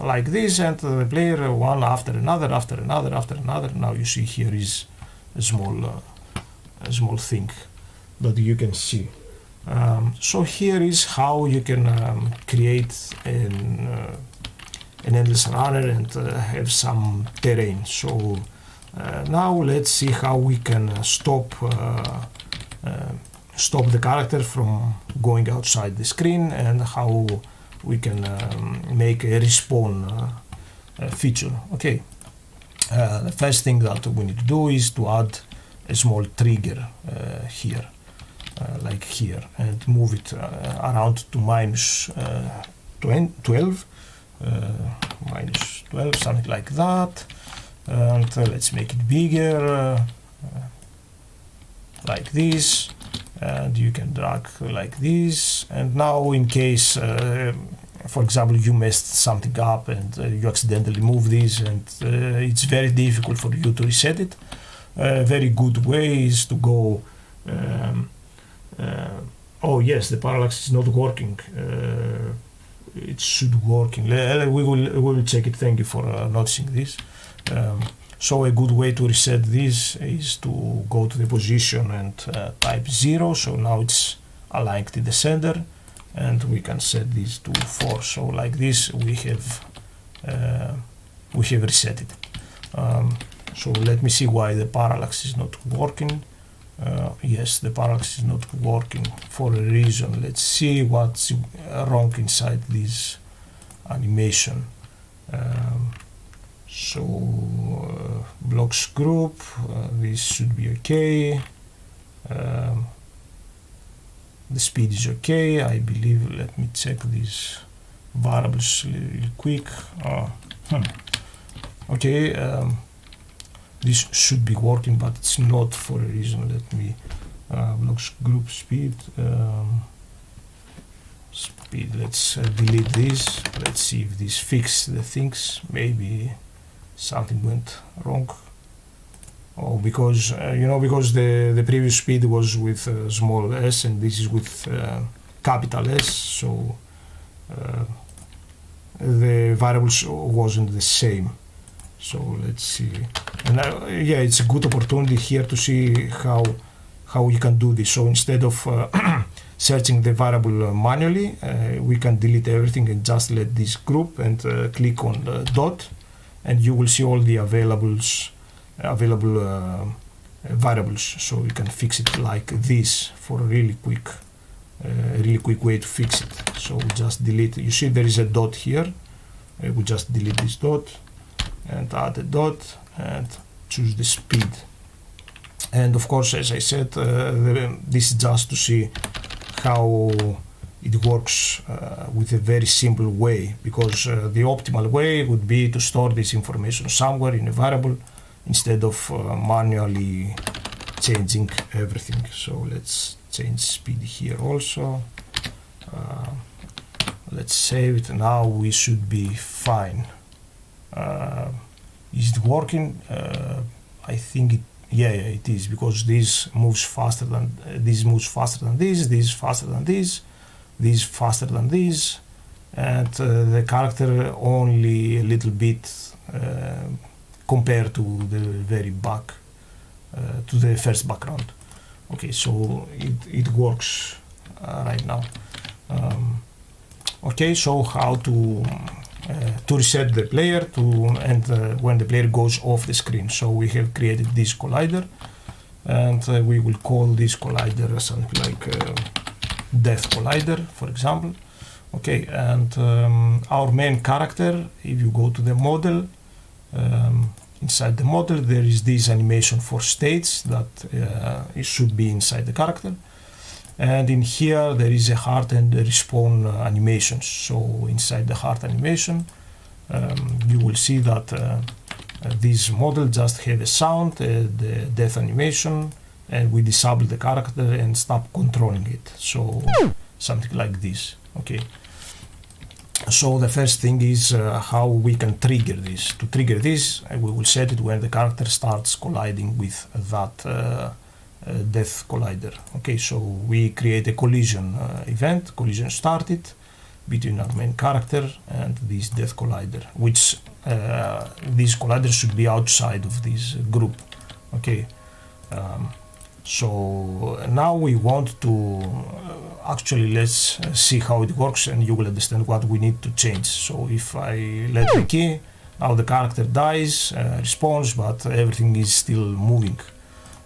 like this, and the player one after another. Now you see here is a small thing that you can see. So here is how you can create an endless runner and have some terrain. So now let's see how we can stop the character from going outside the screen, and how we can make a respawn feature. Okay, the first thing that we need to do is to add a small trigger here, like here, and move it around to minus 12, something like that. And let's make it bigger, like this. And you can drag like this. And now, in case, for example, you messed something up and you accidentally move this, and it's very difficult for you to reset it, a very good way is to go. Oh yes, the parallax is not working. It should working. We will check it. Thank you for noticing this. So a good way to reset this is to go to the position and type 0. So now it's aligned in the center, and we can set this to 4. So like this we have reset it. So let me see why the parallax is not working. Yes, the parallax is not working for a reason. Let's see what's wrong inside this animation. So blocks group, this should be okay. The speed is okay, I believe. Let me check these variables really quick. Okay, this should be working, but it's not for a reason. Let me blocks group speed. Let's delete this. Let's see if this fixes the things. Maybe something went wrong. Oh, because because the previous speed was with small s, and this is with capital S, so the variables wasn't the same. So let's see. And yeah, it's a good opportunity here to see how you can do this. So instead of searching the variable manually, we can delete everything and just let this group and click on the dot, and you will see all the available variables. So you can fix it like this for a really quick way to fix it. So we just delete. You see there is a dot here. We just delete this dot and add a dot and choose the speed. And of course, as I said, this is just to see how it works with a very simple way, because the optimal way would be to store this information somewhere in a variable instead of manually changing everything. So let's change speed here also. Let's save it. Now we should be fine. Is it working? I think Yeah, it is, because this moves faster than this, this faster than this faster than this, and the character only a little bit compared to the very back, to the first background. Okay, so it works right now. Okay, so how to reset the player and when the player goes off the screen. So we have created this collider, and we will call this collider something like death collider, for example. Okay, and our main character, if you go to the model, inside the model there is this animation for states that it should be inside the character. And in here there is a heart and a respawn animations. So inside the heart animation, you will see that this model just have a sound, the death animation, and we disable the character and stop controlling it. So something like this. Okay. So the first thing is how we can trigger this. To trigger this, we will set it when the character starts colliding with that death collider. Okay, so we create a collision event, collision started, between our main character and this death collider, which this collider should be outside of this group. Okay, so now we want to actually, let's see how it works, and you will understand what we need to change. So if I let the key, now the character dies, respawns, but everything is still moving.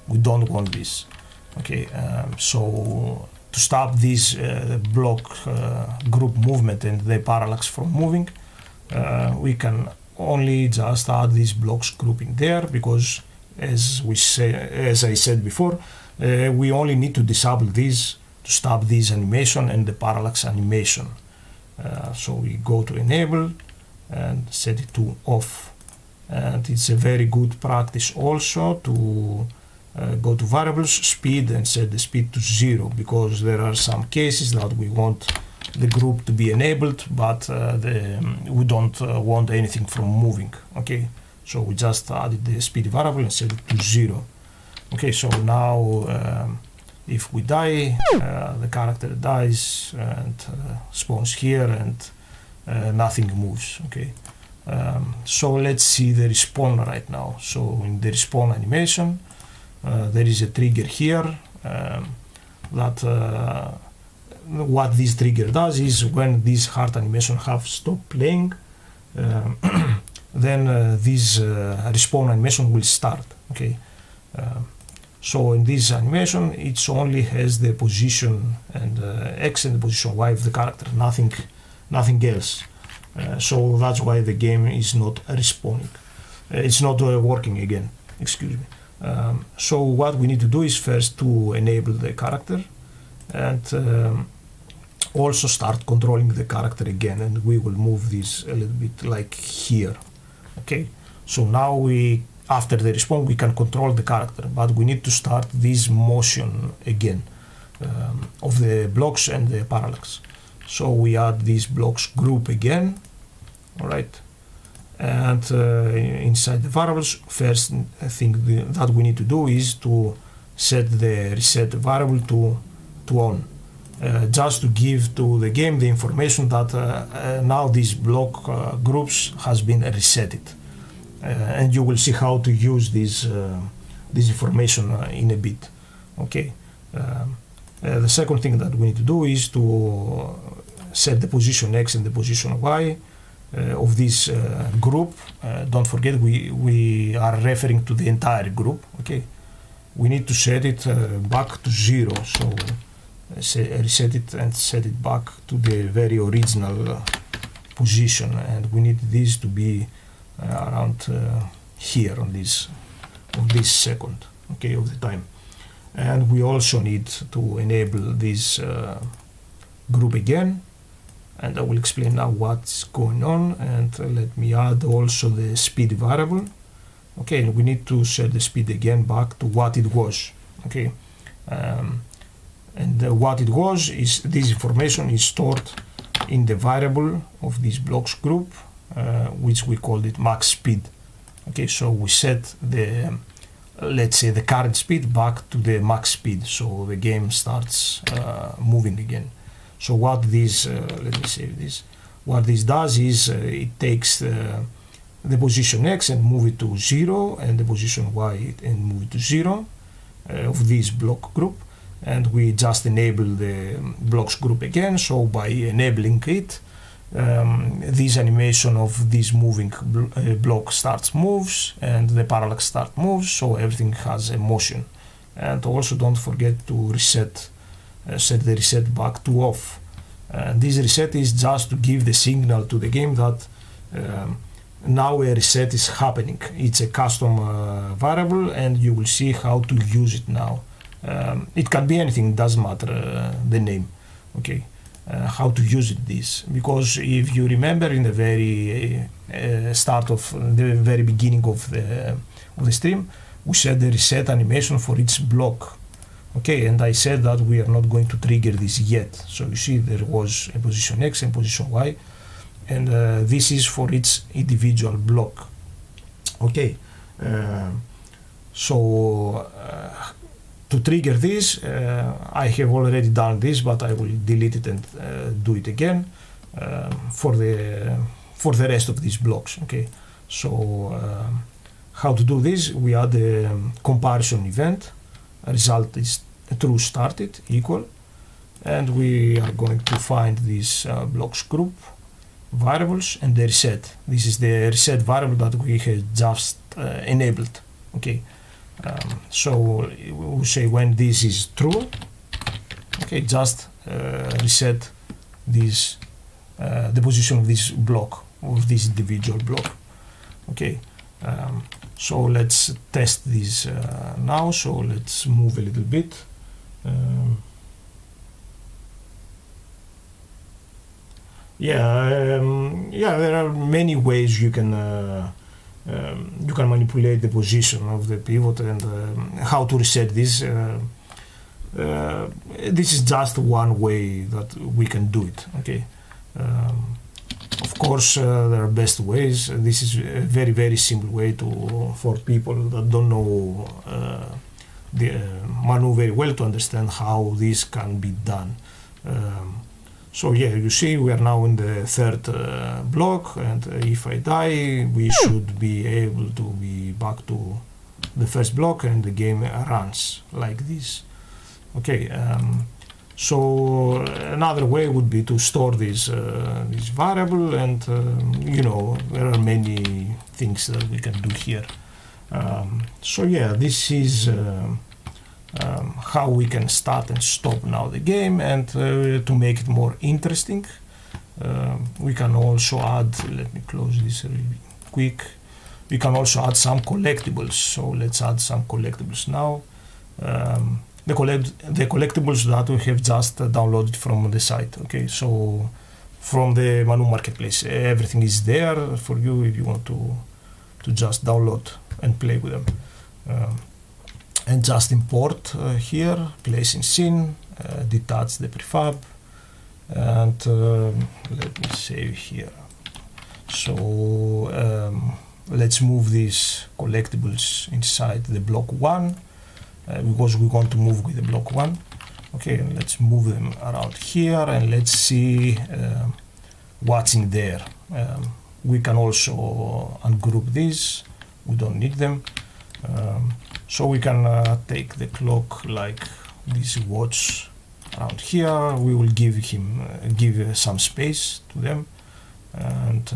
We don't want this. Okay, so to stop this block group movement and the parallax from moving, we can only just add this blocks group in there, because as I said before, we only need to disable this to stop this animation and the parallax animation. So we go to enable and set it to off, and it's a very good practice also to go to variables, speed, and set the speed to 0, because there are some cases that we want the group to be enabled, but we don't want anything from moving. Okay, so we just added the speed variable and set it to 0. Okay, so now if we die, the character dies and spawns here, and nothing moves. Okay, so let's see the respawn right now. So in the respawn animation, there is a trigger here that what this trigger does is when this heart animation have stopped playing, then this respawn animation will start. Okay, so in this animation it only has the position and X and the position Y of the character, nothing else. So that's why the game is not respawning. It's not working again. Excuse me. So what we need to do is first to enable the character and also start controlling the character again, and we will move this a little bit like here. Okay, so now after the respawn we can control the character, but we need to start this motion again of the blocks and the parallax. So we add this blocks group again. All right, and inside the variables, first thing that we need to do is to set the reset variable to on, just to give to the game the information that now these block groups has been resetted, and you will see how to use this information in a bit. Okay, the second thing that we need to do is to set the position X and the position Y of this group. Don't forget we are referring to the entire group. Okay, we need to set it back to 0, so reset it and set it back to the very original position, and we need this to be around here on this second, okay, of the time. And we also need to enable this group again, and I will explain now what's going on. And let me add also the speed variable. Okay, and we need to set the speed again back to what it was. Okay, and what it was is this information is stored in the variable of this blocks group, which we called it max speed. Okay, so we set the let's say the current speed back to the max speed, so the game starts moving again. So what this, let me save this, what this does is it takes the position X and move it to 0, and the position Y and move it to 0 of this block group, and we just enable the blocks group again. So by enabling it, this animation of this moving block starts moves, and the parallax start moves, so everything has a motion. And also don't forget to reset, set the reset back to off. And this reset is just to give the signal to the game that now a reset is happening. It's a custom variable, and you will see how to use it now. It can be anything, doesn't matter the name. Okay. How to use it this, because if you remember in the very start of the very beginning of the stream, we set the reset animation for each block. Okay, and I said that we are not going to trigger this yet. So you see there was a position X and position Y, and this is for each individual block. Okay, to trigger this, I have already done this, but I will delete it and do it again for the rest of these blocks. Okay, so how to do this? We add a comparison event. Result is true started equal, and we are going to find this blocks group variables and the reset. This is the reset variable that we have just enabled. Okay. So we say when this is true, okay, just reset this the position of this block, of this individual block. Okay, so let's test this now. So let's move a little bit. There are many ways you can manipulate the position of the pivot and how to reset this. This is just one way that we can do it. Okay. Of course, there are best ways. This is a very, very simple way for people that don't know the MANU very well to understand how this can be done. So yeah, you see we are now in the third block, and if I die, we should be able to be back to the first block, and the game runs like this. Okay, so another way would be to store this variable, and there are many things that we can do here. So yeah, this is how we can start and stop now the game, and to make it more interesting, we can also add, let me close this really quick, we can also add some collectibles. So let's add some collectibles now. The collectibles that we have just downloaded from the site. Okay, so from the MANU marketplace, everything is there for you if you want to just download and play with them. And just import here, place in scene, detach the prefab, and let me save here. So let's move these collectibles inside the block 1, because we want to move with the block 1. Okay, and let's move them around here, and let's see what's in there. We can also ungroup these, we don't need them. So we can take the clock like this watch around here. We will give some space to them, and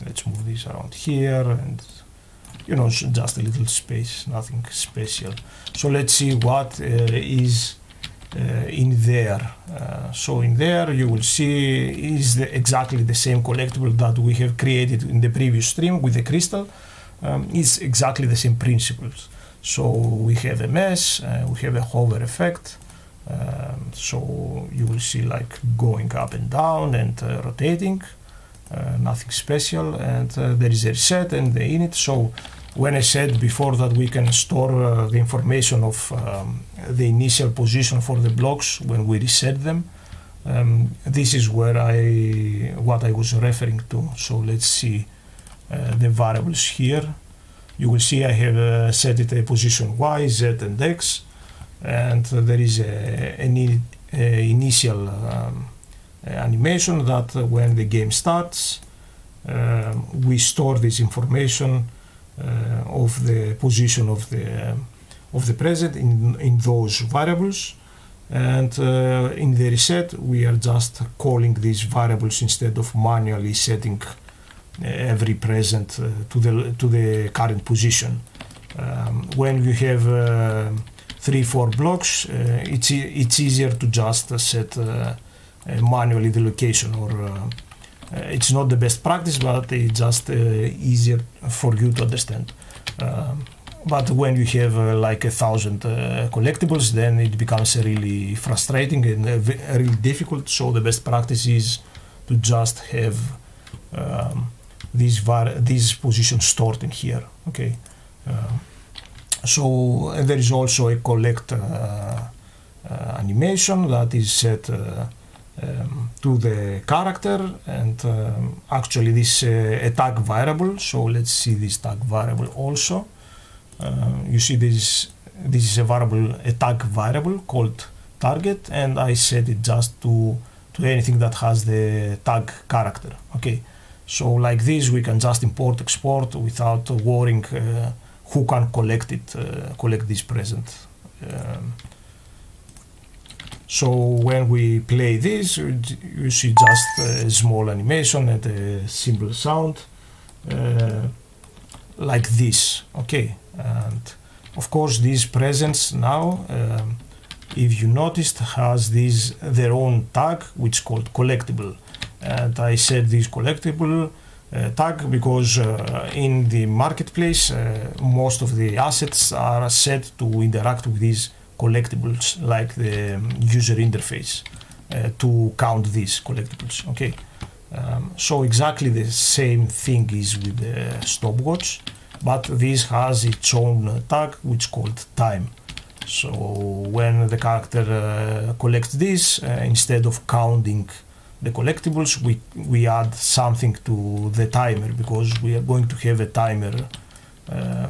let's move this around here, and just a little space, nothing special. So let's see what is in there. So in there you will see is exactly the same collectible that we have created in the previous stream with the crystal. It's exactly the same principles. So we have a mesh, we have a hover effect, so you will see like going up and down and rotating, nothing special, and there is a reset and the init. So when I said before that we can store the information of the initial position for the blocks when we reset them, this is what I was referring to. So let's see the variables here. you will see I have set it a position Y, Z, and X, and there is an initial animation that when the game starts, we store this information of the position of the present in those variables, and in the reset we are just calling these variables instead of manually setting every present to the current position. When you have 3-4 blocks, it's easier to just set manually the location, or it's not the best practice, but it's just easier for you to understand. But when you have like 1,000 collectibles, then it becomes really frustrating and really difficult. So the best practice is to just have these positions stored in here. Okay. So there is also a collect animation that is set to the character, and actually this a tag variable. So let's see this tag variable also. You see this is a variable, a tag variable called target, and I set it just to anything that has the tag character. Okay, so like this we can just import, export without worrying who can collect it, collect this present. So when we play this, you see just a small animation and a simple sound like this. Okay, and of course these presents now, if you noticed, has their own tag which is called collectible, and I set this collectible tag because in the marketplace most of the assets are set to interact with these collectibles, like the user interface to count these collectibles. Okay, so exactly the same thing is with the stopwatch, but this has its own tag which is called time. So when the character collects this, instead of counting the collectibles, we add something to the timer, because we are going to have a timer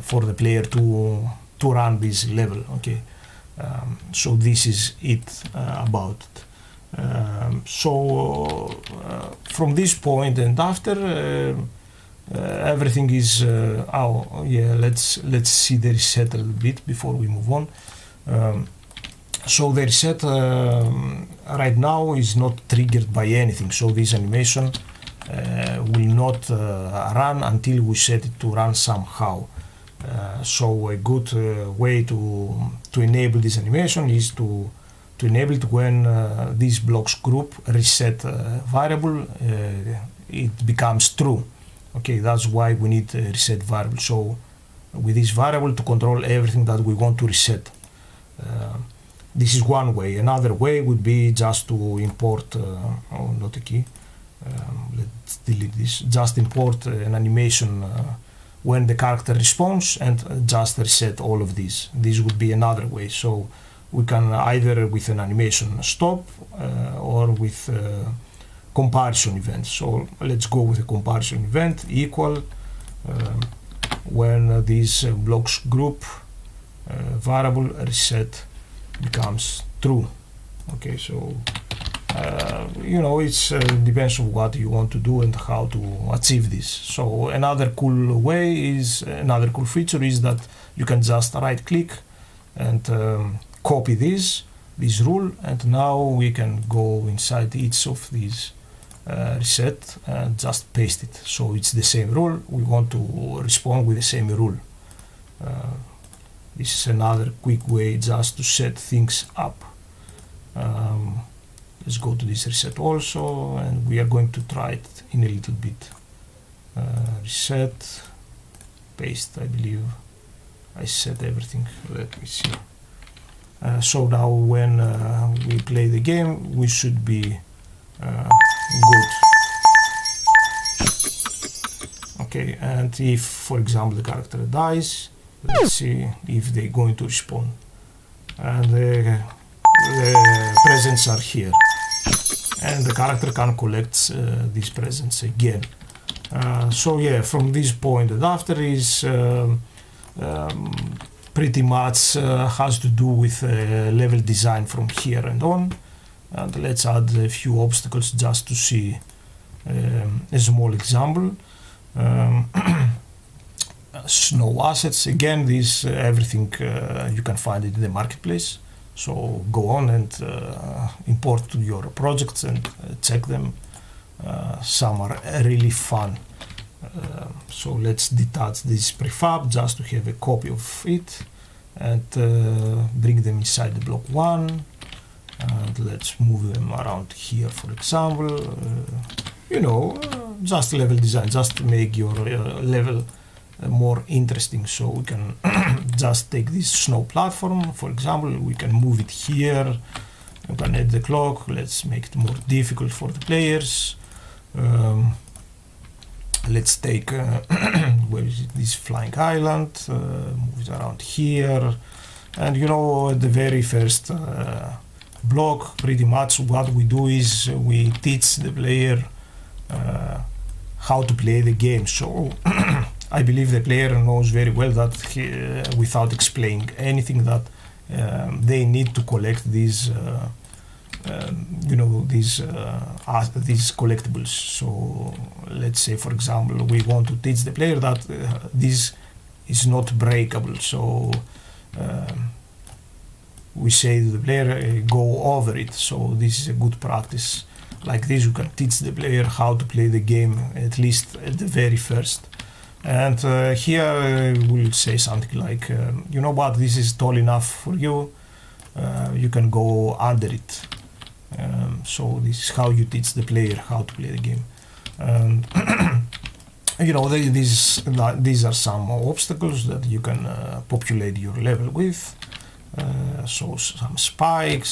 for the player to run this level. Okay, so this is it about it. So from this point and after, everything is let's see the reset a little bit before we move on. So the reset right now is not triggered by anything, so this animation will not run until we set it to run somehow. So a good way to enable this animation is to enable it when this blocks group reset variable, it becomes true. Okay, that's why we need a reset variable. So with this variable to control everything that we want to reset. This is one way. Another way would be just to import, not a key, let's delete this, just import an animation when the character responds and just reset all of these. This would be another way. So we can either with an animation stop or with comparison event. So let's go with a comparison event equal when this blocks group variable reset becomes true. Okay, so it's depends on what you want to do and how to achieve this. So another cool feature is that you can just right click and copy this rule, and now we can go inside each of these reset and just paste it. So it's the same rule. We want to respond with the same rule. This is another quick way just to set things up. Let's go to this reset also, and we are going to try it in a little bit. Reset, paste, I believe I set everything. Let me see. So now when we play the game, we should be good. Okay, and if, for example, the character dies, let's see if they're going to respond. And the presents are here. And the character can collect these presents again. So yeah, from this point and after is pretty much has to do with level design from here and on. And let's add a few obstacles just to see a small example. Snow assets, again, this everything you can find it in the marketplace. So go on and import to your projects and check them. Some are really fun. So let's detach this prefab just to have a copy of it and bring them inside the block 1. And let's move them around here, for example. Just level design, just to make your level more interesting. So we can just take this snow platform, for example, we can move it here. We can add the clock. Let's make it more difficult for the players. Let's take where is it, this flying island, move it around here. And at the very first block, pretty much what we do is we teach the player how to play the game. So I believe the player knows very well that without explaining anything, that they need to collect these these collectibles. So let's say, for example, we want to teach the player that this is not breakable. So we say to the player, go over it. So this is a good practice. Like this, you can teach the player how to play the game, at least at the very first. And here we'll say something like, you know what, this is tall enough for you. You can go under it. So this is how you teach the player how to play the game. These are some obstacles that you can populate your level with. So some spikes,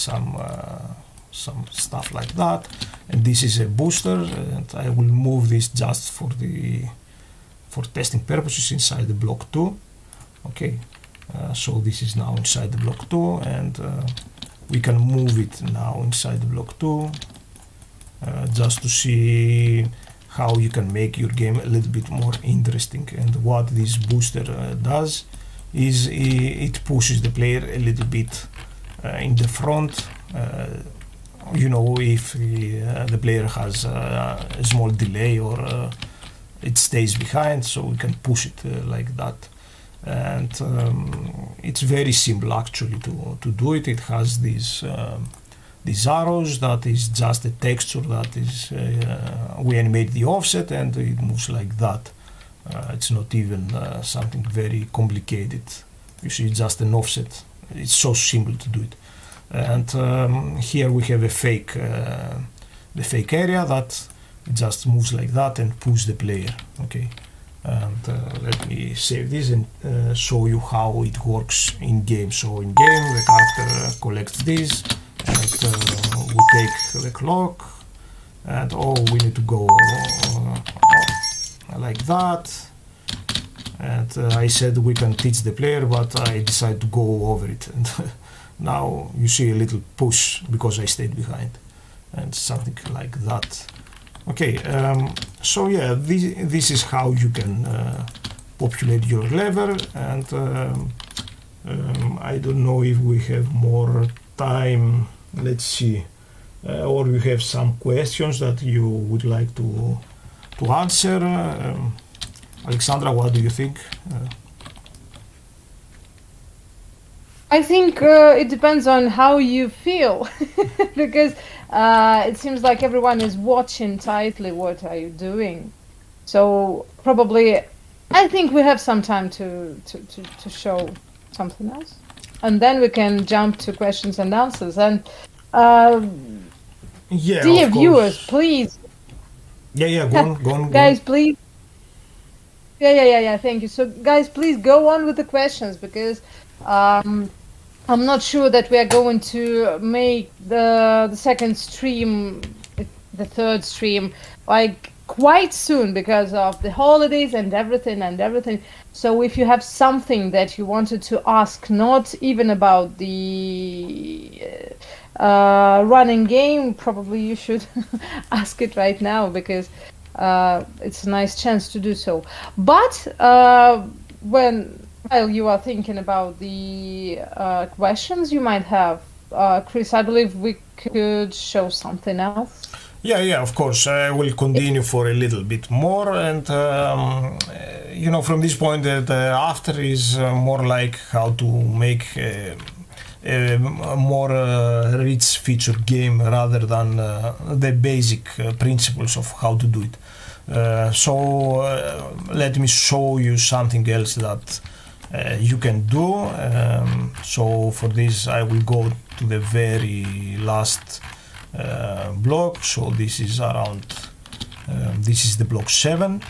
some stuff like that. And this is a booster, and I will move this just for testing purposes inside the block 2. Okay, so this is now inside the block 2, and we can move it now inside the block 2 just to see how you can make your game a little bit more interesting. And what this booster does is it pushes the player a little bit in the front. If the player has a small delay or it stays behind, so we can push it like that. And it's very simple actually to do it. It has these arrows, that is just a texture that is we animate the offset and it moves like that. It's not even something very complicated. You see, it's just an offset. It's so simple to do it. And here we have the fake area that it just moves like that and pulls the player. Okay, and let me save this and show you how it works in game. So in game, the character collects this, and we take the clock, and we need to go like that. And I said we can teach the player, but I decided to go over it. And now you see a little push because I stayed behind, and something like that. Okay, so yeah, this is how you can populate your level. And I don't know if we have more time. Let's see, or you have some questions that you would like to answer. Alexandra, what do you think? I think it depends on how you feel, because it seems like everyone is watching tightly what are you doing. So probably, I think we have some time to show something else, and then we can jump to questions and answers. And yeah, dear viewers, please. Yeah, go on. Guys, please. Yeah. Thank you. So, guys, please go on with the questions, because I'm not sure that we are going to make the second stream, the third stream, like quite soon because of the holidays and everything. So if you have something that you wanted to ask, not even about the running game, probably you should ask it right now, because it's a nice chance to do so. But when While you are thinking about the questions you might have, Chris, I believe we could show something else. Yeah, of course. I will continue for a little bit more, and from this point, that after is more like how to make a more rich feature game rather than the basic principles of how to do it. Let me show you something else that you can do. So for this, I will go to the very last block. So this is around, this is the block 7.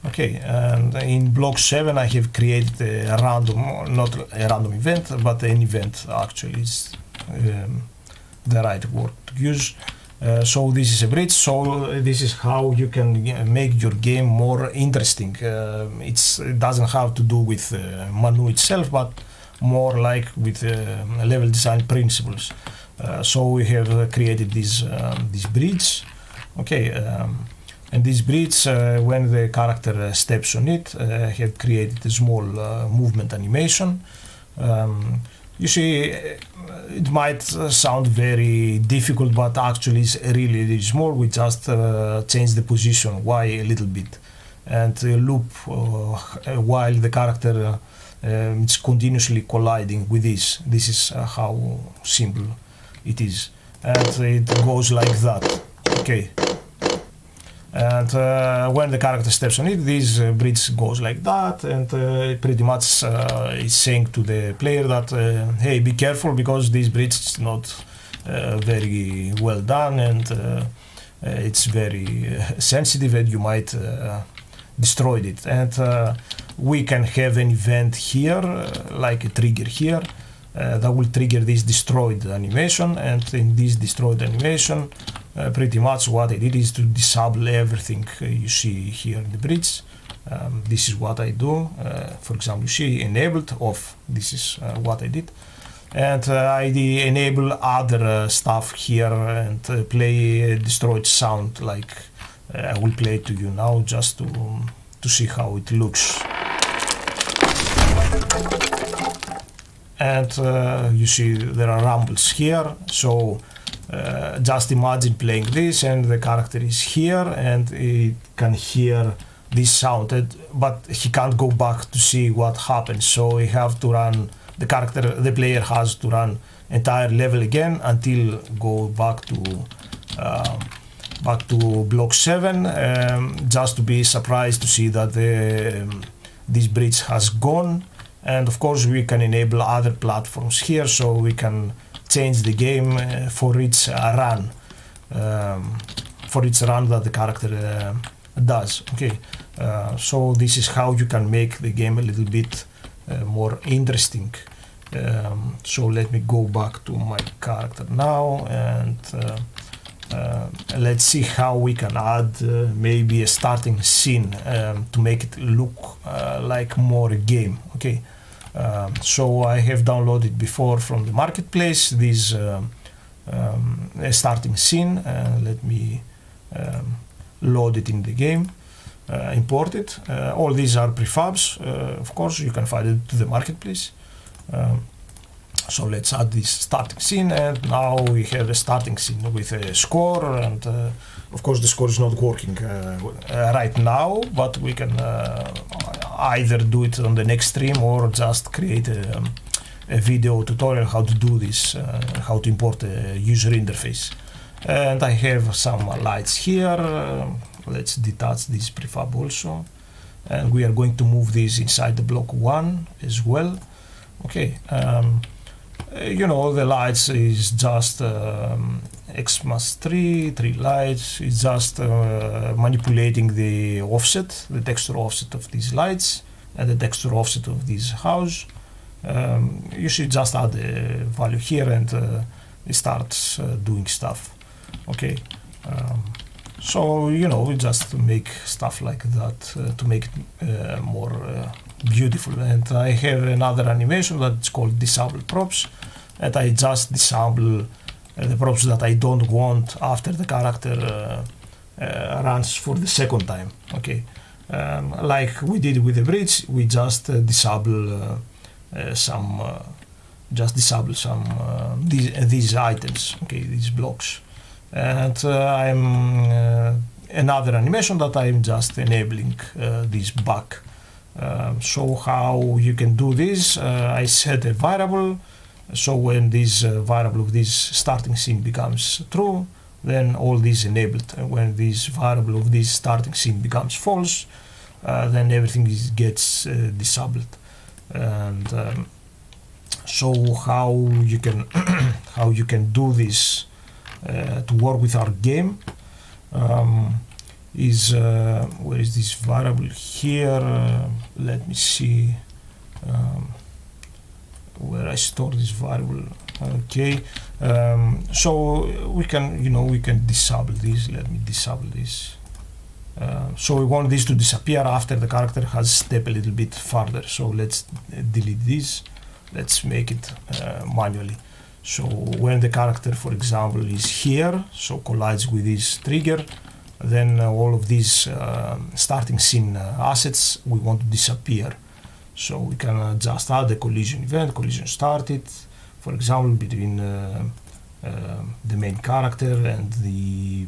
Okay, and in block 7 I have created a random, not a random event, but an event actually is the right word to use. So this is a bridge, so this is how you can make your game more interesting. It doesn't have to do with MANU itself, but more like with level design principles. So we have created this bridge. Okay, and this bridge, when the character steps on it, have created a small movement animation. You see, it might sound very difficult, but actually it's really, really small. We just change the position Y a little bit and loop while the character is continuously colliding with this. This is how simple it is. And it goes like that. Okay. And when the character steps on it, this bridge goes like that, and it pretty much is saying to the player that, hey, be careful, because this bridge is not very well done, and it's very sensitive, and you might destroy it. And we can have an event here, like a trigger here, that will trigger this destroyed animation, and in this destroyed animation, pretty much what I did is to disable everything you see here in the bridge. This is what I do. For example, you see enabled, off. This is what I did. And I enable other stuff here and play a destroyed sound, like I will play to you now just to see how it looks. And you see there are rumbles here, so just imagine playing this and the character is here and it can hear this sound, but he can't go back to see what happens, so he have to run, the player has to run entire level again until go back to block 7, just to be surprised to see that this bridge has gone. And of course we can enable other platforms here, so we can change the game for its run that the character does. Okay, so this is how you can make the game a little bit more interesting. So let me go back to my character now, and let's see how we can add maybe a starting scene to make it look like more a game. Okay, so I have downloaded before from the marketplace this starting scene. Let me load it in the game, import it. All these are prefabs, of course you can find it to the marketplace. So let's add this starting scene, and now we have a starting scene with a score, and of course the score is not working right now, but we can either do it on the next stream or just create a video tutorial how to do this, how to import a user interface. And I have some lights here. Let's detach this prefab also, and we are going to move this inside the block 1 as well. Okay, you know, the lights is just Xmas 3 lights. It's just manipulating the offset, the texture offset of these lights and the texture offset of this house. You should just add a value here, and it starts doing stuff. Okay, so you know, we just make stuff like that to make it more beautiful. And I have another animation that's called disable props, and I just disable the props that I don't want after the character runs for the second time. Okay, Like we did with the bridge, we just disable some these items, okay, these blocks. And I'm another animation that I'm just enabling this back. So how you can do this, I set a variable, so when this variable of this starting scene becomes true, then all this enabled. And when this variable of this starting scene becomes false, then everything gets disabled. And so how you can how you can do this to work with our game is where is this variable here? Let me see where I store this variable. Okay, so we can disable this. Let me disable this. So we want this to disappear after the character has stepped a little bit further. So let's delete this. Let's make it manually. So when the character, for example, is here, so collides with this trigger, then all of these starting scene assets we want to disappear. So we can just add the collision event, collision started, for example, between the main character and the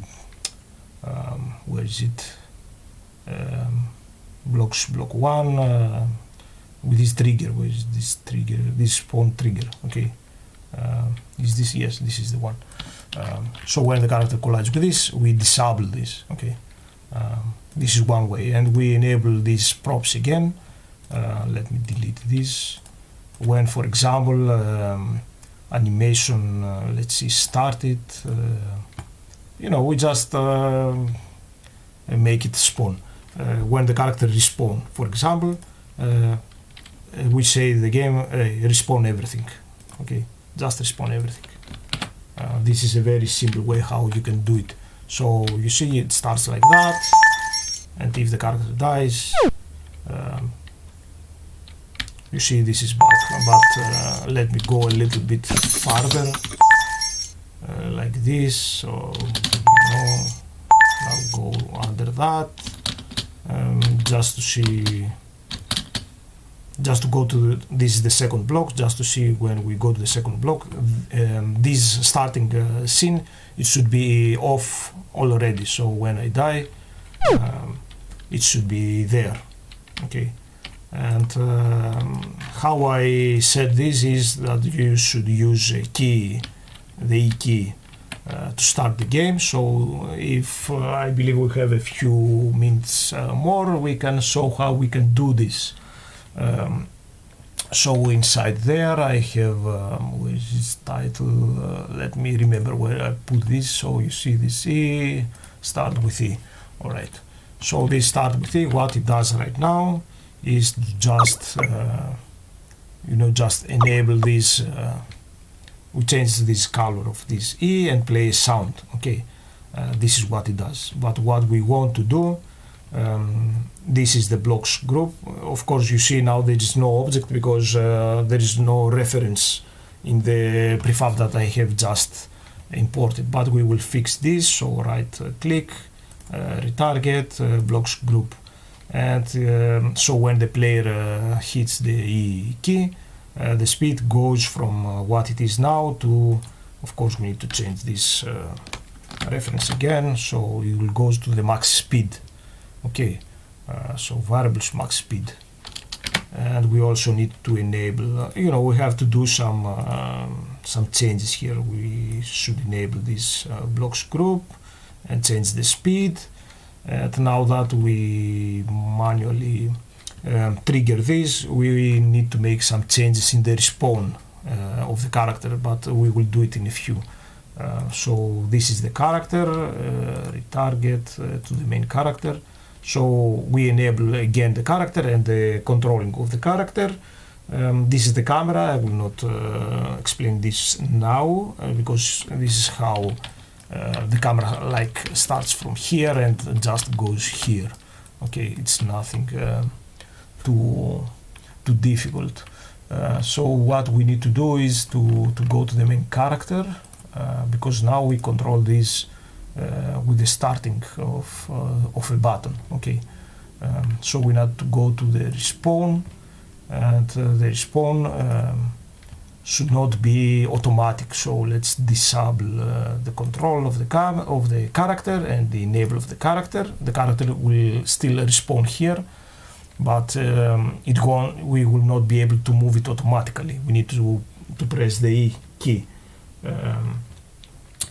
where is it? Block 1 with this trigger. Where is this trigger? This spawn trigger. Okay. Is this? Yes, this is the one. So when the character collides with this, we disable this. Okay. This is one way, and we enable these props again. Let me delete this. When, for example, animation, let's see, started. We just make it spawn. When the character respawn, for example, we say the game respawn everything. Okay, just respawn everything. This is a very simple way how you can do it. So you see it starts like that, and if the character dies, you see this is bad. But let me go a little bit farther, like this. So now go under that, just to see. Just to go to this is the second block, just to see when we go to the second block, this starting scene, it should be off already. So when I die, it should be there. Okay. And how I set this is that you should use a key, the E key, to start the game. So if I believe we have a few minutes more, we can show how we can do this. So inside there I have where is this title? Let me remember where I put this. So you see this E, start with E. Alright, so this start with E, what it does right now is just just enable this, we change this color of this E and play sound. Okay, this is what it does. But what we want to do, this is the blocks group. Of course, you see now there is no object because there is no reference in the prefab that I have just imported. But we will fix this. So right click, retarget, blocks group, and so when the player hits the E key, the speed goes from what it is now to, of course, we need to change this reference again. So it will go to the max speed. Okay, so variables max speed, and we also need to enable. We have to do some changes here. We should enable this blocks group and change the speed. And now that we manually trigger this, we need to make some changes in the respawn of the character, but we will do it in a few. So this is the character, retarget to the main character. So we enable again the character and the controlling of the character. This is the camera. I will not explain this now because this is how the camera starts from here and just goes here. Okay, it's nothing too difficult. So what we need to do is to go to the main character because now we control this with the starting of a button. Okay, So we need to go to the respawn, and the respawn should not be automatic. So let's disable the control of the character and the enable of the character. The character will still respawn here, but we will not be able to move it automatically. We need to press the E key.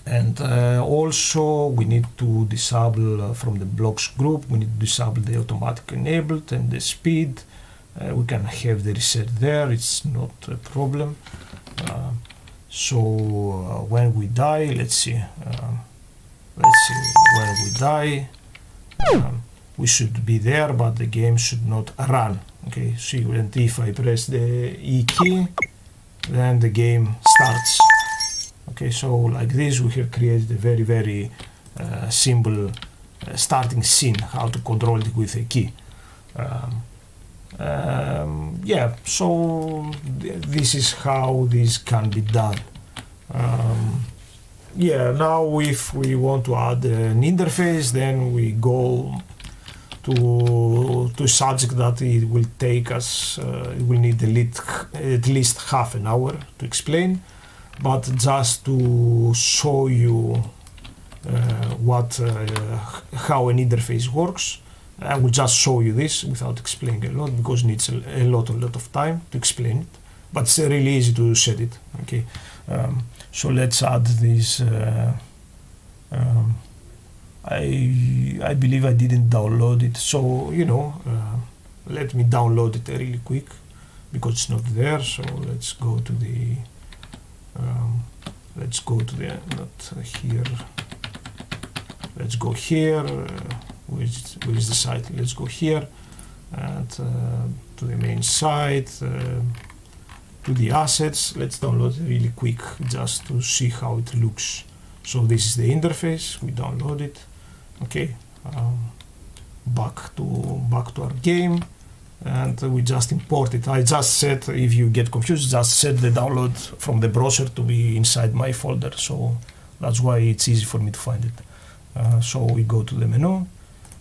And also we need to disable from the blocks group, we need to disable the automatic enabled and the speed. We can have the reset there, it's not a problem. So when we die, let's see when we die, we should be there, but the game should not run. Okay, see, and if I press the E key, then the game starts. Okay, so like this we have created a very simple starting scene, how to control it with a key. Yeah, so this is how this can be done. Yeah, now if we want to add an interface, then we go to a subject that it will take us, it will need at least half an hour to explain. But just to show you how an interface works, I will just show you this without explaining a lot, because it needs a lot of time to explain it. But it's really easy to set it. Okay, so let's add this. I believe I didn't download it, so let me download it really quick because it's not there. So let's go to the. Let's go to the not here. Let's go here. Where is the site? Let's go here and to the main site, to the assets. Let's download it really quick just to see how it looks. So this is the interface. We download it. Okay, back to our game. And we just import it. I just said, if you get confused, just set the download from the browser to be inside my folder. So that's why it's easy for me to find it. So we go to the menu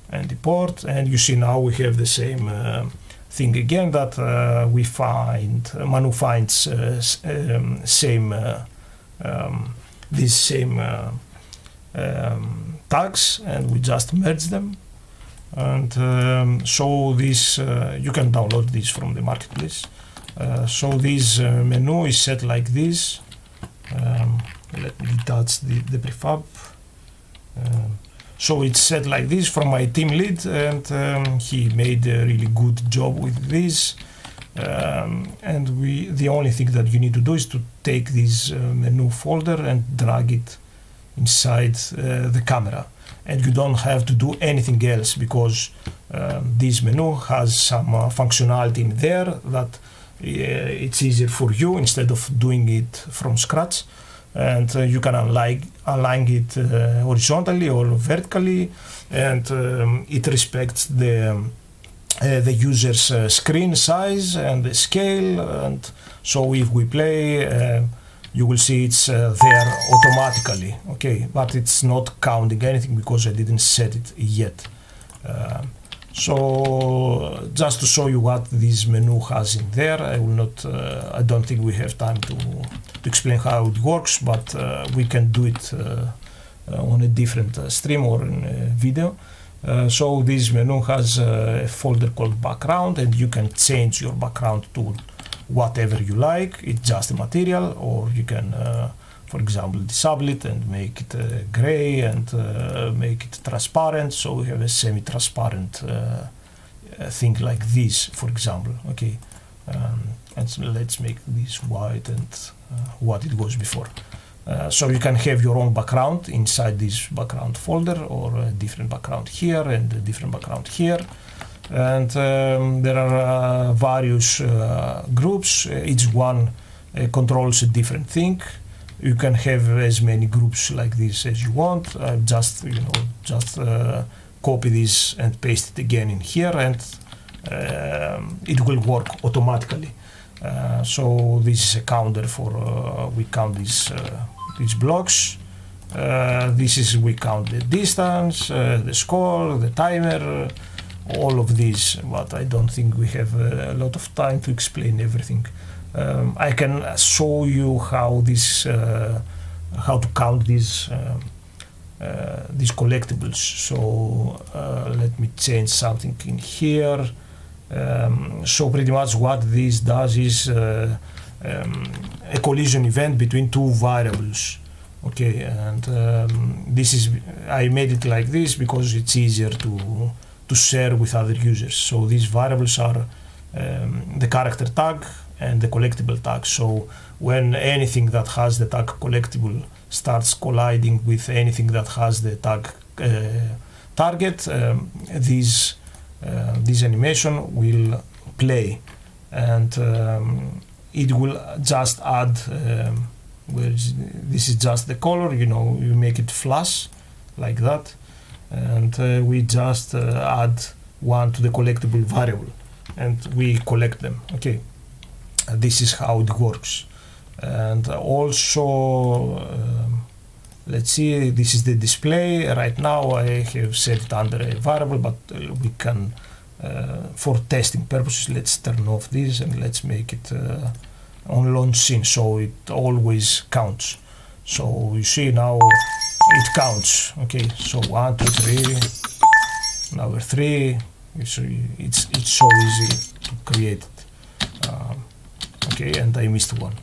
and import, and you see now we have the same thing again, that we find MANU finds these same tags, and we just merge them. And so this you can download this from the marketplace. So this menu is set like this. Let me detach the prefab. So it's set like this from my team lead, and he made a really good job with this. And the only thing that you need to do is to take this menu folder and drag it inside the camera. And you don't have to do anything else, because this menu has some functionality in there that it's easier for you instead of doing it from scratch. And you can align it horizontally or vertically, and it respects the user's screen size and the scale. And so if we play, you will see it's there automatically. Okay, but it's not counting anything because I didn't set it yet. So just to show you what this menu has in there, I don't think we have time to explain how it works, but we can do it on a different stream or in a video. So this menu has a folder called background, and you can change your background to whatever you like. It's just a material, or you can for example disable it and make it gray and make it transparent, so we have a semi-transparent thing like this, for example. Okay, and so let's make this white and what it was before. So you can have your own background inside this background folder, or a different background here and a different background here. And there are various groups. Each one controls a different thing. You can have as many groups like this as you want. Just copy this and paste it again in here, and it will work automatically. So this is a counter for we count these blocks. We count the distance, the score, the timer. all of these, but I don't think we have a lot of time to explain everything. I can show you how this, how to count these collectibles. So let me change something in here. So pretty much what this does is a collision event between two variables. Okay, and this is, I made it like this because it's easier to share with other users. So these variables are the character tag and the collectible tag. So when anything that has the tag collectible starts colliding with anything that has the tag target, this animation will play, and it will just add, this is just the color, you know, you make it flash like that, and we just add one to the collectible variable and we collect them. Okay, this is how it works. And also let's see, this is the display. Right now I have set it under a variable, but we can for testing purposes, let's turn off this and let's make it on launch scene, so it always counts. So you see now it counts. Okay, so 1, 2, 3, number 3. It's so easy to create it. Okay, and I missed one.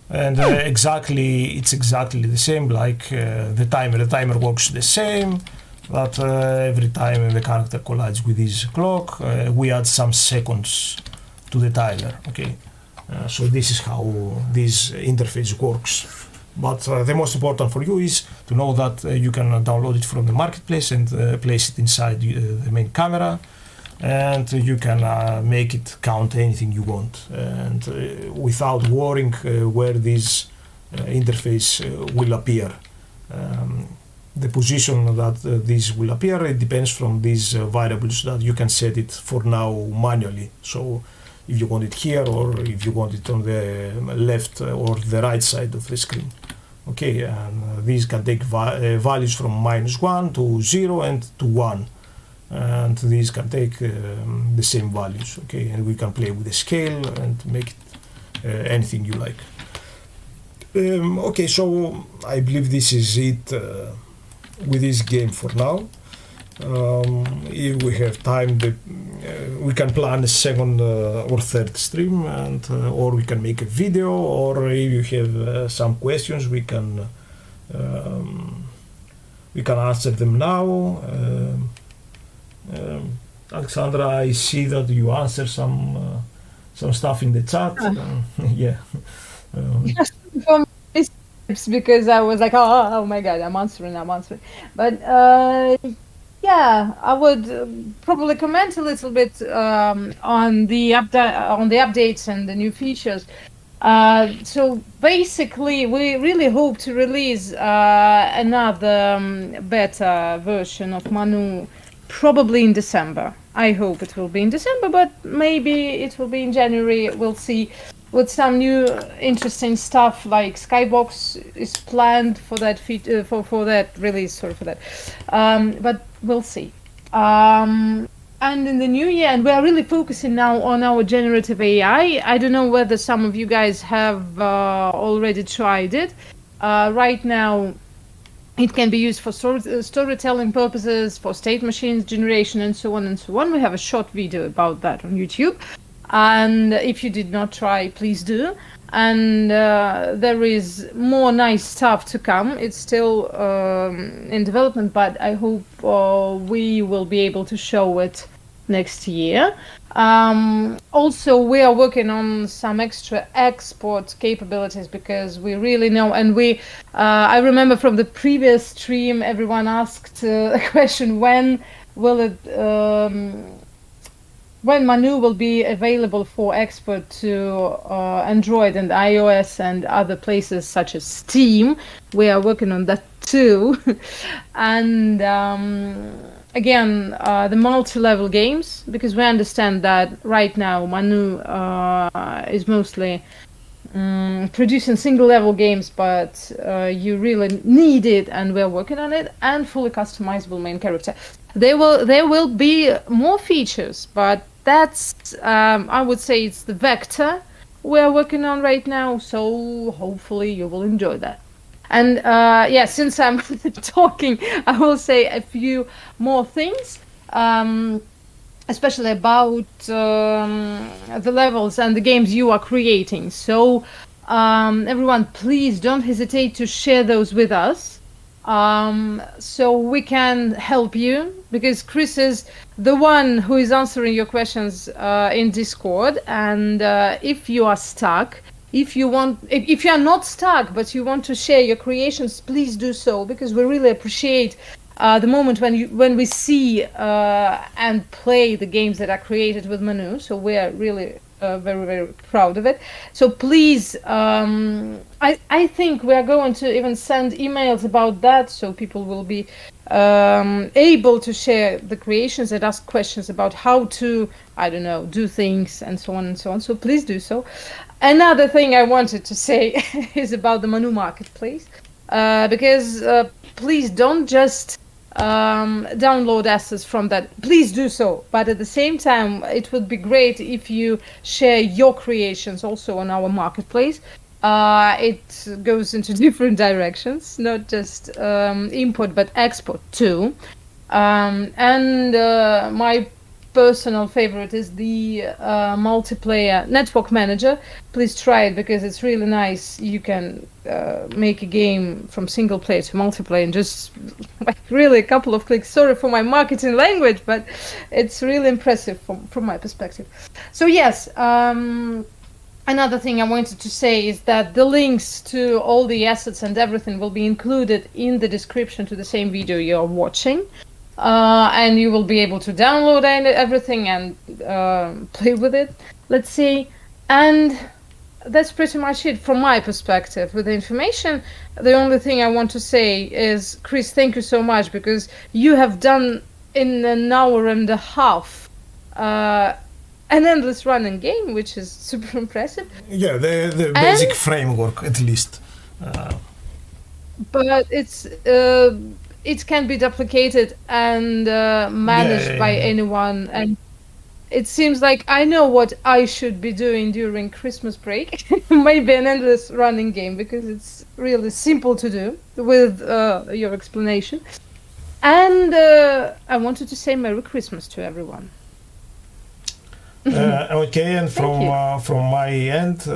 And it's exactly the same like the timer. The timer works the same, but every time the character collides with this clock, we add some seconds to the timer. Okay, so this is how this interface works. But the most important for you is to know that you can download it from the marketplace and place it inside the main camera, and you can make it count anything you want, and without worrying where this interface will appear. The position that this will appear, it depends from these variables that you can set it for now manually. So if you want it here, or if you want it on the left or the right side of the screen. Okay, and these can take values from -1 to 0 and to 1. And these can take the same values. Okay, and we can play with the scale and make it anything you like. Okay, so I believe this is it with this game for now. If we have time, we can plan a second or third stream, and or we can make a video, or if you have some questions, we can answer them now. Alexandra, I see that you answer some stuff in the chat. Yeah. Just for mistakes, because I was like, oh my god, I'm answering. But yeah, I would probably comment a little bit on the updates and the new features. So basically, we really hope to release another beta version of MANU probably in December. I hope it will be in December, but maybe it will be in January. We'll see. With some new interesting stuff, like Skybox is planned for that for that release. Sorry for that, but we'll see. And in the new year, and we are really focusing now on our generative AI. I don't know whether some of you guys have already tried it. Right now, it can be used for storytelling purposes, for state machines generation, and so on and so on. We have a short video about that on YouTube. And if you did not try, please do. And there is more nice stuff to come. It's still in development, but I hope we will be able to show it next year. Also, we are working on some extra export capabilities, because we really know, and I remember from the previous stream, everyone asked a question: when will it? When MANU will be available for export to Android and iOS and other places such as Steam. We are working on that too. And again, the multi-level games, because we understand that right now MANU is mostly producing single level games, but you really need it, and we're working on it, and fully customizable main character. There will be more features, but that's I would say it's the vector we're working on right now. So hopefully you will enjoy that. And yeah, since I'm talking, I will say a few more things. Especially about the levels and the games you are creating. So everyone, please don't hesitate to share those with us, so we can help you, because Chris is the one who is answering your questions in Discord. And if you are stuck, if you are not stuck but you want to share your creations, please do so, because we really appreciate the moment when we see and play the games that are created with MANU. So we are really very, very proud of it. So please, I think we are going to even send emails about that, so people will be able to share the creations and ask questions about how to, I don't know, do things and so on and so on. So please do so. Another thing I wanted to say is about the MANU marketplace, because please don't just download assets from that. Please do so, but at the same time it would be great if you share your creations also on our marketplace. It goes into different directions, not just import but export too. And my personal favorite is the multiplayer network manager. Please try it, because it's really nice. You can make a game from single player to multiplayer in just like really a couple of clicks. Sorry for my marketing language, but it's really impressive from my perspective. So yes, another thing I wanted to say is that the links to all the assets and everything will be included in the description to the same video you're watching. And you will be able to download everything and play with it, let's say. And that's pretty much it from my perspective with the information. The only thing I want to say is, Chris, thank you so much, because you have done in an hour and a half an endless running game, which is super impressive. Yeah, the basic framework at least. But it can be duplicated and managed by anyone. And it seems like I know what I should be doing during Christmas break. Maybe an endless running game, because it's really simple to do with your explanation. And I wanted to say Merry Christmas to everyone. Okay, and from my end,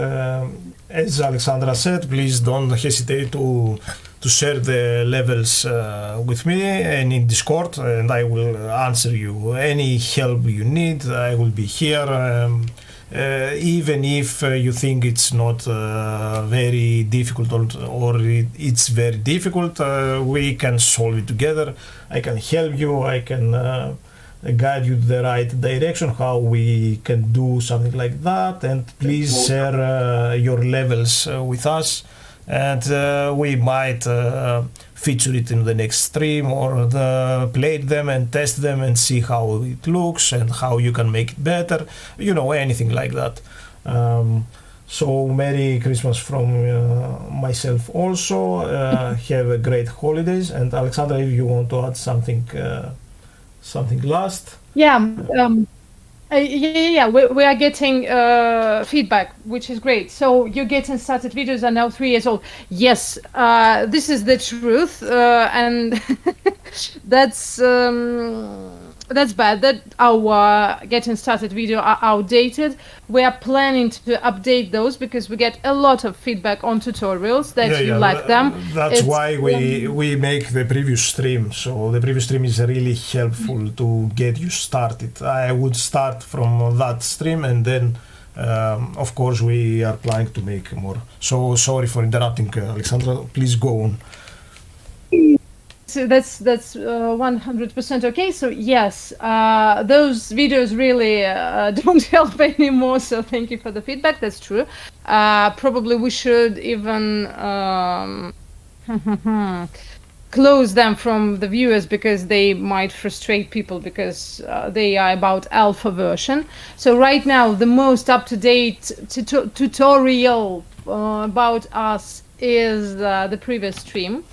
as Alexandra said, please don't hesitate to share the levels with me and in Discord, and I will answer you. Any help you need, I will be here. Even if you think it's not very difficult or it's very difficult, we can solve it together. I can help you. I can guide you the right direction, how we can do something like that. And please share your levels with us, and we might feature it in the next stream, or play them and test them and see how it looks and how you can make it better, you know, anything like that. So Merry Christmas from myself also. Have a great holidays. And Alexandra, if you want to add something last. Yeah, we are getting feedback, which is great. So you're getting started videos are now 3 years old. Yes, this is the truth, and that's bad that our getting started video are outdated. We are planning to update those, because we get a lot of feedback on tutorials that you like them. That's why we make the previous stream. So the previous stream is really helpful to get you started. I would start from that stream, and then of course we are planning to make more. So sorry for interrupting, Alexandra. Please go on. So that's 100% okay. So yes, those videos really don't help anymore. So thank you for the feedback. That's true. Probably we should even close them from the viewers because they might frustrate people because they are about alpha version. So right now, the most up-to-date tutorial about us is the previous stream.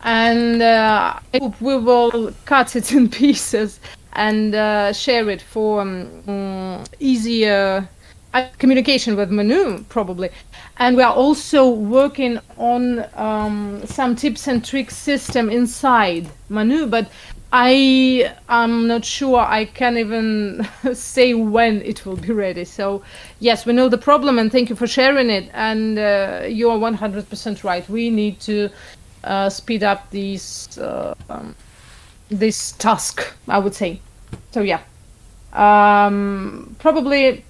And I hope we will cut it in pieces and share it for easier communication with MANU, probably. And we are also working on some tips and tricks system inside MANU, but I am not sure I can even say when it will be ready. So yes, we know the problem, and thank you for sharing it. And you are 100% right. We need to speed up this task, I would say. So yeah, probably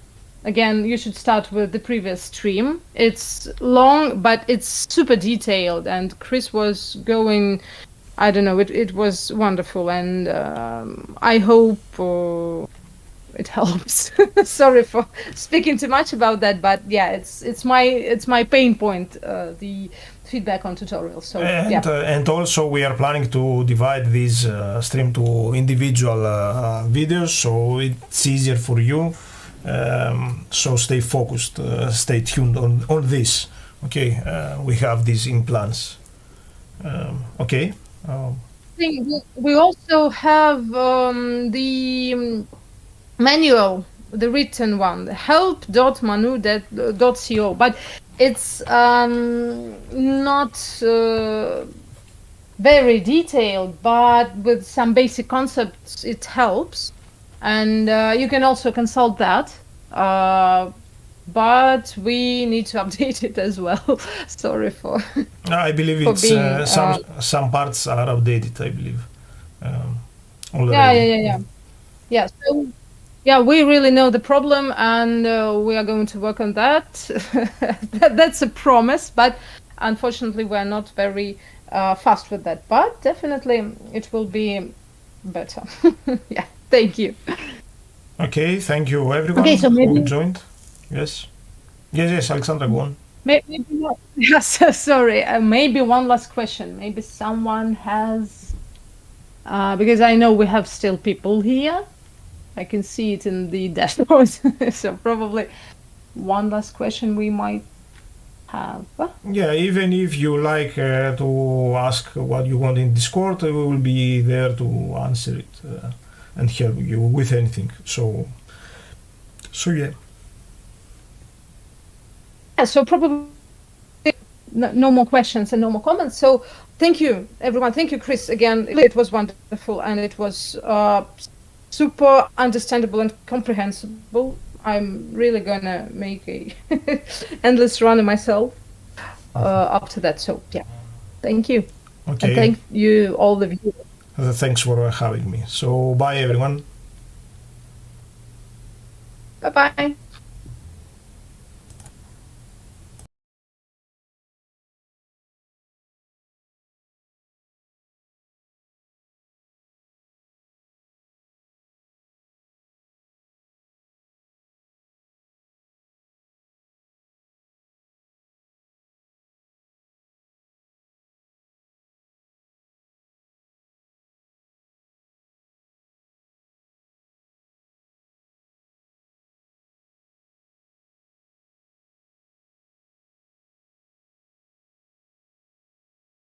again you should start with the previous stream. It's long, but it's super detailed, and Chris was going, I don't know, it was wonderful, and I hope it helps. Sorry for speaking too much about that, but yeah, it's my pain point, the feedback on tutorials. So and also we are planning to divide this stream to individual videos, so it's easier for you. So stay focused, stay tuned on this. Okay, we have this in plans. Okay. I think we also have the manual, the written one, help.manu.co, but it's not very detailed, but with some basic concepts it helps, and you can also consult that, but we need to update it as well. Sorry for I believe for it's being, some parts are updated, I believe, already. yeah. So yeah, we really know the problem, and we are going to work on that. That's a promise, but unfortunately we're not very fast with that, but definitely it will be better. Yeah, thank you. Okay, thank you everyone So maybe who joined. Yes, Alexandra, go on. maybe not. Yes, sorry. Maybe one last question. Maybe someone has, because I know we have still people here. I can see it in the dashboard. So probably one last question we might have. Yeah, even if you like to ask what you want in Discord, we will be there to answer it and help you with anything. So yeah. Yeah, so probably no more questions and no more comments. So thank you, everyone. Thank you, Chris, again. It was wonderful, and it was super understandable and comprehensible. I'm really gonna make a endless run myself up to that. So yeah, thank you. Okay. And thank you, all the viewers. Thanks for having me. So bye, everyone. Bye-bye.